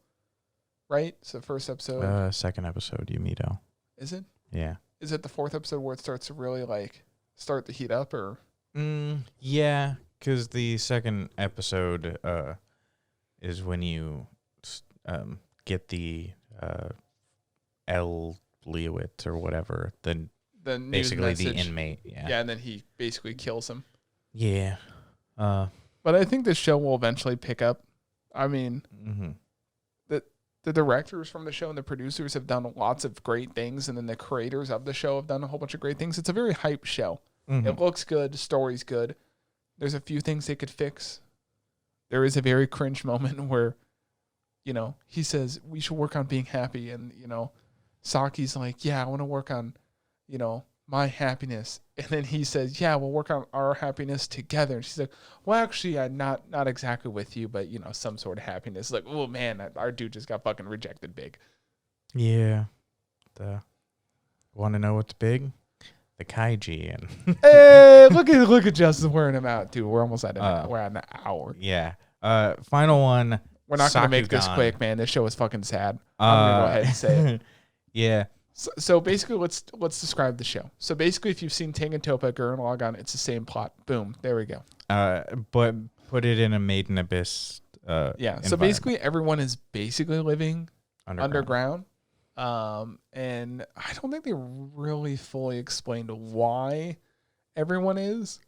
Right? So the first episode. Second episode, you meet L. Is it? Yeah. Is it the 4th episode where it starts to really like start to heat up, or? Yeah, because the second episode is when you get the L. Lewitt or whatever, the basically the inmate. Yeah. Yeah, and then he basically kills him. Yeah. But I think the show will eventually pick up. I mean, the directors from the show and the producers have done lots of great things, and then the creators of the show have done a whole bunch of great things. It's a very hype show. Mm-hmm. It looks good. Story's good. There's a few things they could fix. There is a very cringe moment where, you know, he says, we should work on being happy. And, you know, Saki's like, yeah, I want to work on, you know, my happiness. And then he says, yeah, we'll work on our happiness together. And she's like, well, actually, I'm not exactly with you, but, you know, some sort of happiness. Like, oh, man, our dude just got fucking rejected big. Yeah. Want to know what's big? The kaiji. And hey, look at Justus wearing him out, dude. We're almost at we're at an hour. Yeah. Final one. We're not going to make this quick, man. This show is fucking sad. I'm going to go ahead and say it. Yeah. So basically, let's describe the show. So basically, if you've seen Tengen Toppa, Gurren Lagann, it's the same plot. Boom, there we go. But put it in a Maiden Abyss. So basically, everyone is basically living underground. And I don't think they really fully explained why everyone is.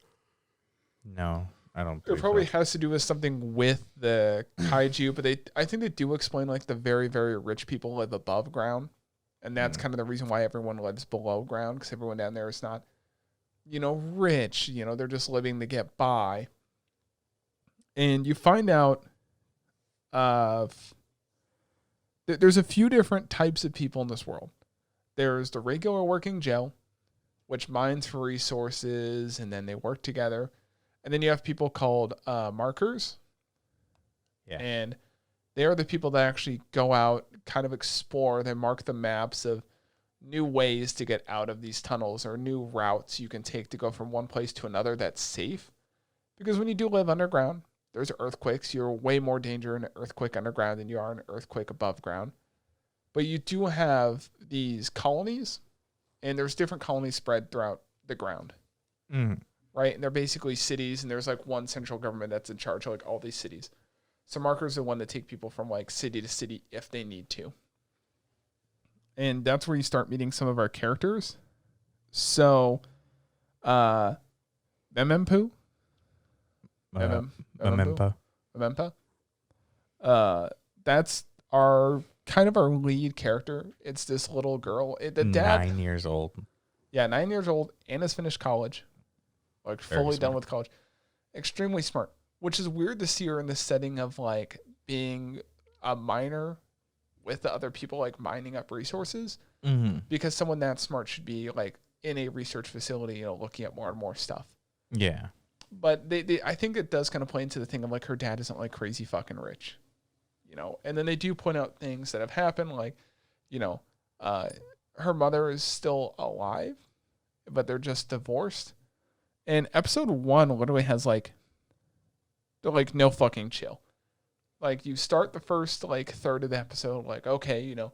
No, I don't. It probably has to do with something with the kaiju, but I think they do explain like the very, very rich people live above ground. And that's kind of the reason why everyone lives below ground, because everyone down there is not, you know, rich. You know, they're just living to get by. And you find out there's a few different types of people in this world. There's the regular working Joe, which mines for resources, and then they work together. And then you have people called markers. Yeah. And they are the people that actually go out, kind of explore. They mark the maps of new ways to get out of these tunnels or new routes you can take to go from one place to another that's safe. Because when you do live underground, there's earthquakes. You're way more danger in an earthquake underground than you are in an earthquake above ground. But you do have these colonies, and there's different colonies spread throughout the ground. Right? And they're basically cities, and there's like one central government that's in charge of like all these cities. So markers are the one that take people from like city to city if they need to. And that's where you start meeting some of our characters. So, Memempu. Memempa. That's our lead character. It's this little girl. The dad, 9 years old. Yeah, 9 years old and has finished college. Like fully Very done with college. Extremely smart. Which is weird to see her in the setting of like being a miner with the other people like mining up resources. Because someone that smart should be like in a research facility, you know, looking at more and more stuff. Yeah. But I think it does kind of play into the thing of like her dad isn't like crazy fucking rich, you know. And then they do point out things that have happened, like, you know, her mother is still alive, but they're just divorced. And episode 1 literally has like, they're like, no fucking chill. Like, you start the first like third of the episode, like, okay, you know,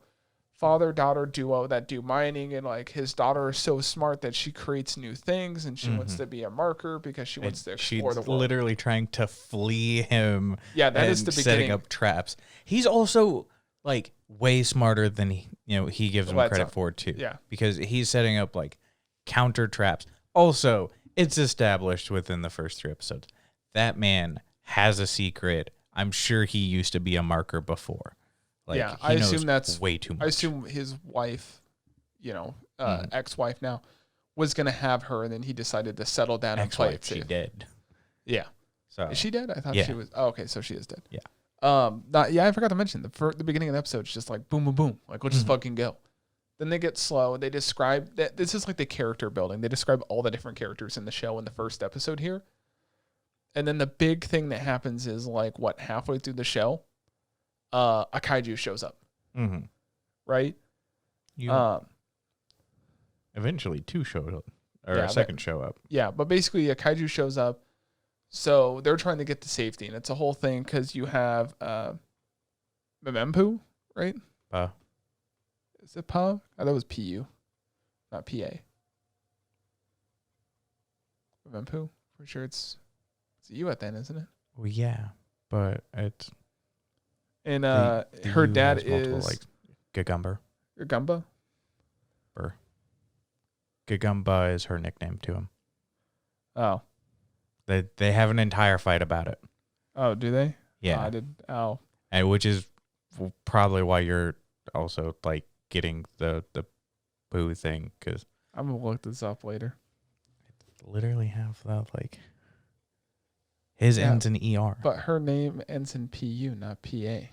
father-daughter duo that do mining, and like his daughter is so smart that she creates new things, and she wants to be a marker because she wants to explore the she's world. literally trying to flee him. Yeah, that is and the setting beginning. up traps. He's also like way smarter than he gives him credit for too. Yeah. Because he's setting up like counter traps. Also, it's established within the first 3 episodes that man has a secret. I'm sure he used to be a marker before. Like, yeah, he I knows assume that's way too much. I assume his wife, you know, ex-wife now, was gonna have her, and then he decided to settle down and play it She safe. dead. Yeah. So Is she dead? I thought Yeah. she was. Oh, okay, so she is dead. Yeah. I forgot to mention the beginning of the episode is just like boom, boom, boom. Like, let's just fucking go. Then they get slow. They describe that this is like the character building. They describe all the different characters in the show in the first episode here. And then the big thing that happens is like halfway through the show, a kaiju shows up. Mm-hmm. Right? Eventually 2 showed up. Or Yeah, a second show up. Yeah, but basically a kaiju shows up. So they're trying to get to safety, and it's a whole thing because you have Memempu, right? Is it Pa? I thought it was PU, not PA. Memempu? For sure it's a U at the end, isn't it? Well, yeah, but it's And the her U dad has multiple, is like Gagumber. Gumba. Gagumba is her nickname to him. Oh. They have an entire fight about it. Oh, do they? Yeah. Oh, I did. Oh. And which is probably why you're also like getting the boo thing, because I'm gonna look this up later. literally have that like his ends in ER. But her name ends in PU, not PA.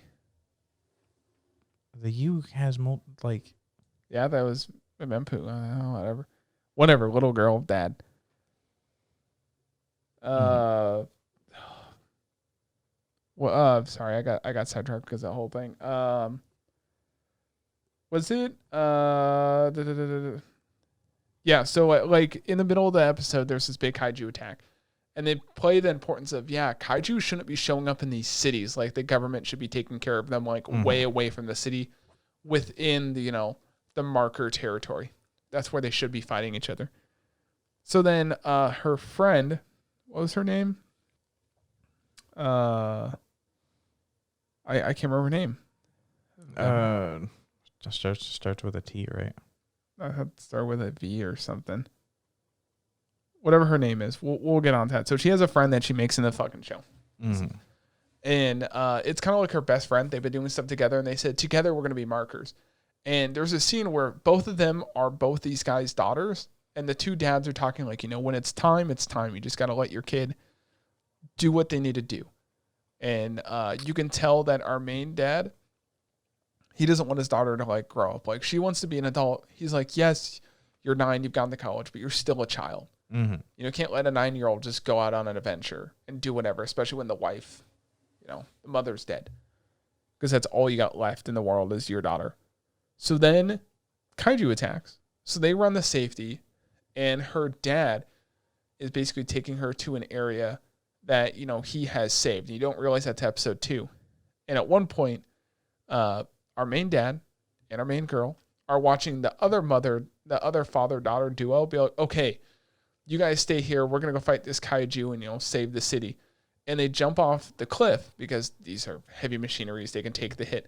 The U has like Yeah, that was Memempu. Whatever. Little girl, dad. Well, sorry, I got sidetracked because of the whole thing. Was it Yeah, so like in the middle of the episode, there's this big kaiju attack, and they play the importance of kaiju shouldn't be showing up in these cities. Like the government should be taking care of them like way away from the city, within the the marker territory. That's where they should be fighting each other. So then her friend, what was her name? I can't remember her name. Just starts with a T, right? I have to start with a V or something. Whatever her name is, we'll get on to that. So she has a friend that she makes in the fucking show. Mm-hmm. And it's kind of like her best friend. They've been doing stuff together, and they said, together we're going to be markers. And there's a scene where both of them are both these guys' daughters, and the two dads are talking like, when it's time, it's time. You just got to let your kid do what they need to do. And you can tell that our main dad, he doesn't want his daughter to like grow up. Like, she wants to be an adult. He's like, yes, you're 9, you've gone to college, but you're still a child. Mm-hmm. You can't let a 9-year-old just go out on an adventure and do whatever, especially when the wife, the mother's dead. Because that's all you got left in the world is your daughter. So then kaiju attacks. So they run the safety, and her dad is basically taking her to an area that, he has saved. You don't realize that's episode 2. And at one point, our main dad and our main girl are watching the other father-daughter duo be like, okay, you guys stay here. We're going to go fight this kaiju and, save the city. And they jump off the cliff because these are heavy machineries. They can take the hit.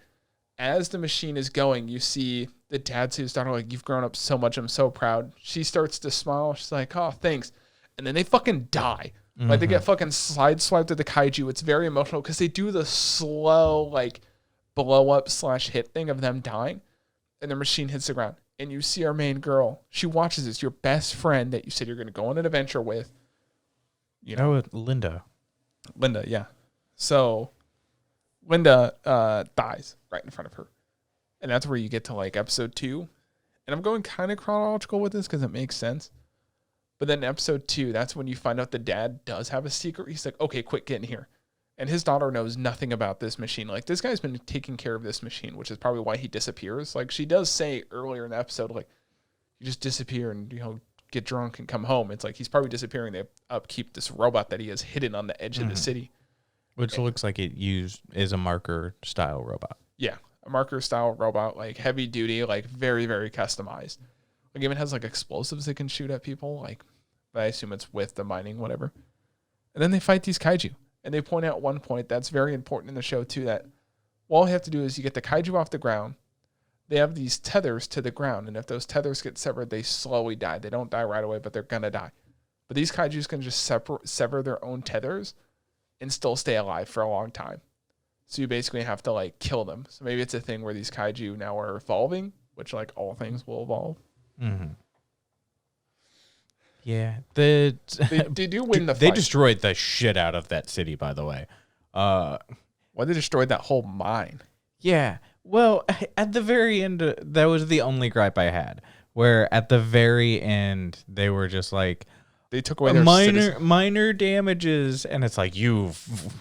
As the machine is going, you see the dad to his daughter like, you've grown up so much. I'm so proud. She starts to smile. She's like, oh, thanks. And then they fucking die. Mm-hmm. Like, they get fucking sideswiped at the kaiju. It's very emotional because they do the slow, like, blow up / hit thing of them dying. And the machine hits the ground. And you see our main girl. She watches this. Your best friend that you said you're going to go on an adventure with. Linda. Linda, yeah. So Linda dies right in front of her. And that's where you get to like episode 2. And I'm going kind of chronological with this because it makes sense. But then episode 2, that's when you find out the dad does have a secret. He's like, okay, quick, get in here. And his daughter knows nothing about this machine. Like, this guy's been taking care of this machine, which is probably why he disappears. Like, she does say earlier in the episode, like, you just disappear and, get drunk and come home. It's like he's probably disappearing. They upkeep this robot that he has hidden on the edge of the city. Which looks like it is a marker style robot. Yeah, a marker style robot, like heavy duty, like very, very customized. Like even has like explosives they can shoot at people. Like, but I assume it's with the mining, whatever. And then they fight these kaiju. And they point out at one point that's very important in the show too, that all you have to do is you get the kaiju off the ground. They have these tethers to the ground, and if those tethers get severed, they slowly die. They don't die right away, but they're gonna die. But these kaijus can just sever their own tethers and still stay alive for a long time. So you basically have to like kill them. So maybe it's a thing where these kaiju now are evolving, which like all things will evolve. Mm-hmm. Yeah, they do win the fight. They destroyed the shit out of that city, by the way. Well, they destroyed that whole mine. Yeah. Well, at the very end, that was the only gripe I had. Where at the very end, they were just like, they took away their minor damages, and it's like,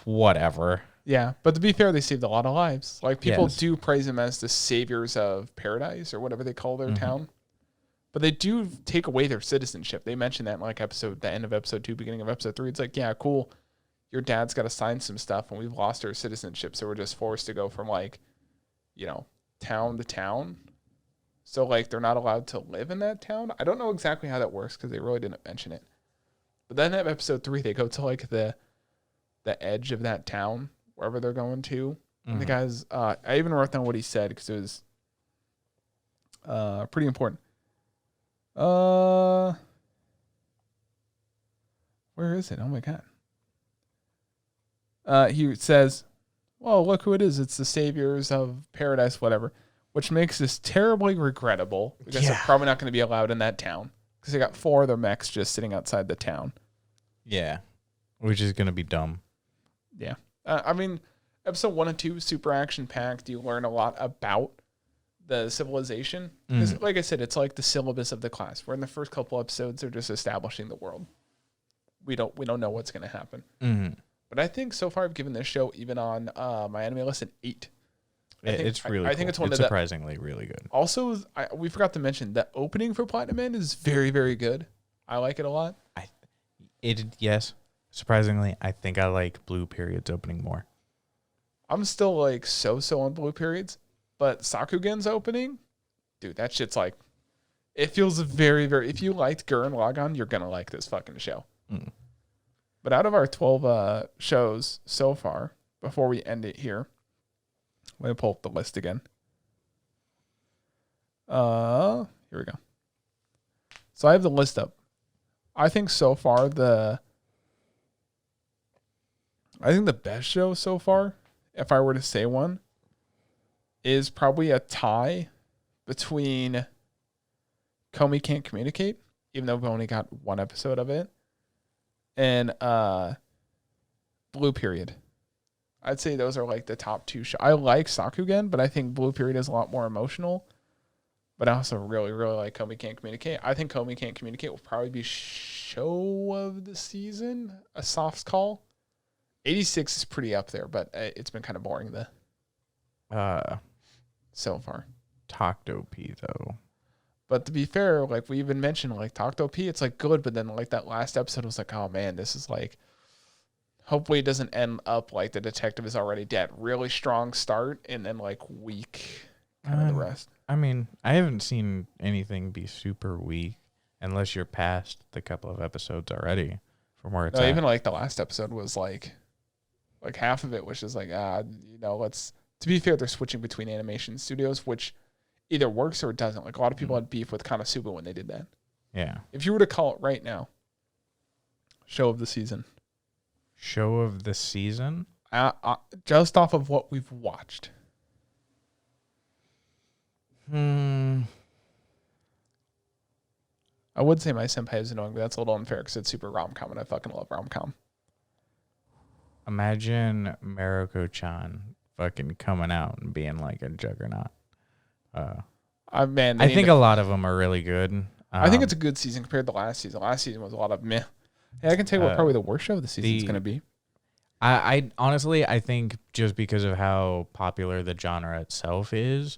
whatever. Yeah, but to be fair, they saved a lot of lives. Like people do praise them as the saviors of paradise or whatever they call their town. But they do take away their citizenship. They mentioned that in like the end of episode 2, beginning of episode 3. It's like, yeah, cool. Your dad's got to sign some stuff, and we've lost our citizenship, so we're just forced to go from like, town to town. So like they're not allowed to live in that town. I don't know exactly how that works because they really didn't mention it. But then in episode 3, they go to like the edge of that town, wherever they're going to. And the guys, I even wrote down what he said because it was pretty important. Where is it? Oh my God. He says, well, look who it is. It's the saviors of paradise, whatever, which makes this terribly regrettable because they're probably not going to be allowed in that town because they got 4 of their mechs just sitting outside the town. Yeah. Which is going to be dumb. Yeah. I mean, episode 1 and 2, super action packed. You learn a lot about the civilization. Because, like I said, it's like the syllabus of the class. Where in the first couple episodes, they're just establishing the world. We don't know what's going to happen. But I think so far I've given this show, even on my anime list, an 8. It's really cool. I think it's one it's of surprisingly really good. Also, we forgot to mention the opening for Platinum End is very, very good. I like it a lot. Yes. Surprisingly, I think I like Blue Period's opening more. I'm still like so on Blue Periods, but Sakugan's opening, dude, that shit's like, it feels very, very. If you liked Gurren Lagann, you're gonna like this fucking show. But out of our 12 shows so far, before we end it here, let me pull up the list again. Here we go. So I have the list up. I think so far the best show so far, if I were to say one, is probably a tie between Komi Can't Communicate, even though we only got 1 episode of it, and Blue Period. I'd say those are like the top 2 shows. I like Sakugan, but I think Blue Period is a lot more emotional. But I also really, really like Komi Can't Communicate. I think Komi Can't Communicate will probably be show of the season, a soft call. 86 is pretty up there, but it's been kind of boring so far. Tokyo-P though. But to be fair, like we even mentioned, like Tokyo-P, it's like good, but then like that last episode was like, oh man, this is like, hopefully it doesn't end up like the detective is already dead. Really strong start and then like weak kind of the rest. I mean, I haven't seen anything be super weak unless you're past the couple of episodes already from where it's at. Even like the last episode was like half of it was just like, let's, to be fair, they're switching between animation studios, which either works or it doesn't. Like a lot of people had beef with Konosuba when they did that. Yeah. If you were to call it right now, show of the season. Show of the season? Just off of what we've watched. I would say My Senpai is annoying, but that's a little unfair because it's super rom-com, and I fucking love rom-com. Imagine Mariko-chan fucking coming out and being like a juggernaut. I think a lot of them are really good. I think it's a good season compared to last season. Last season was a lot of meh. Hey, I can tell you what probably the worst show of the season is going to be. I honestly, I think just because of how popular the genre itself is,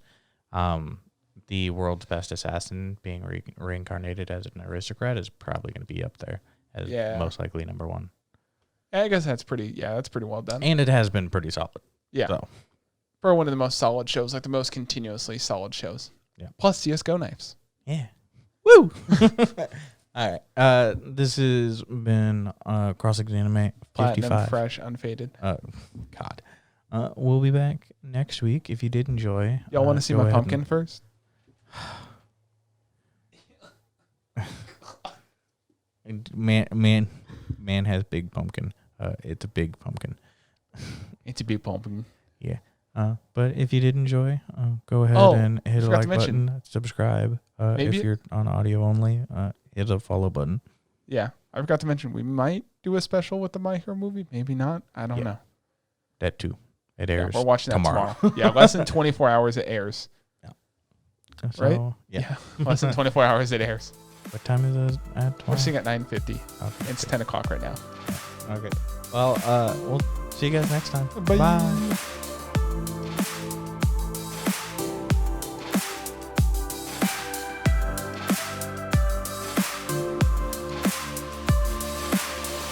the world's best assassin being reincarnated as an aristocrat is probably going to be up there as most likely number one. I guess that's pretty well done. And it has been pretty solid. Yeah. So. For one of the most solid shows, like the most continuously solid shows. Yeah. Plus CSGO knives. Yeah. Woo! All right. This has been ExAnime 55. Platinum, fresh, unfaded. God. We'll be back next week if you did enjoy. Y'all want to see my pumpkin first? Man has big pumpkin. It's a big pumpkin. It's a big pumpkin. Yeah. But if you did enjoy, go ahead and hit a like button, subscribe. If you're on audio only, hit a follow button. Yeah. I forgot to mention we might do a special with the My Hero movie. Maybe not. I don't know. That too. It airs. We're watching that tomorrow. Yeah, less than 24 hours it airs. Yeah. So, right? Yeah. Less than 24 hours it airs. What time is it at? We're seeing at 9:50. Okay. It's 10 o'clock right now. Okay. Well, we'll see you guys next time. Bye. Bye.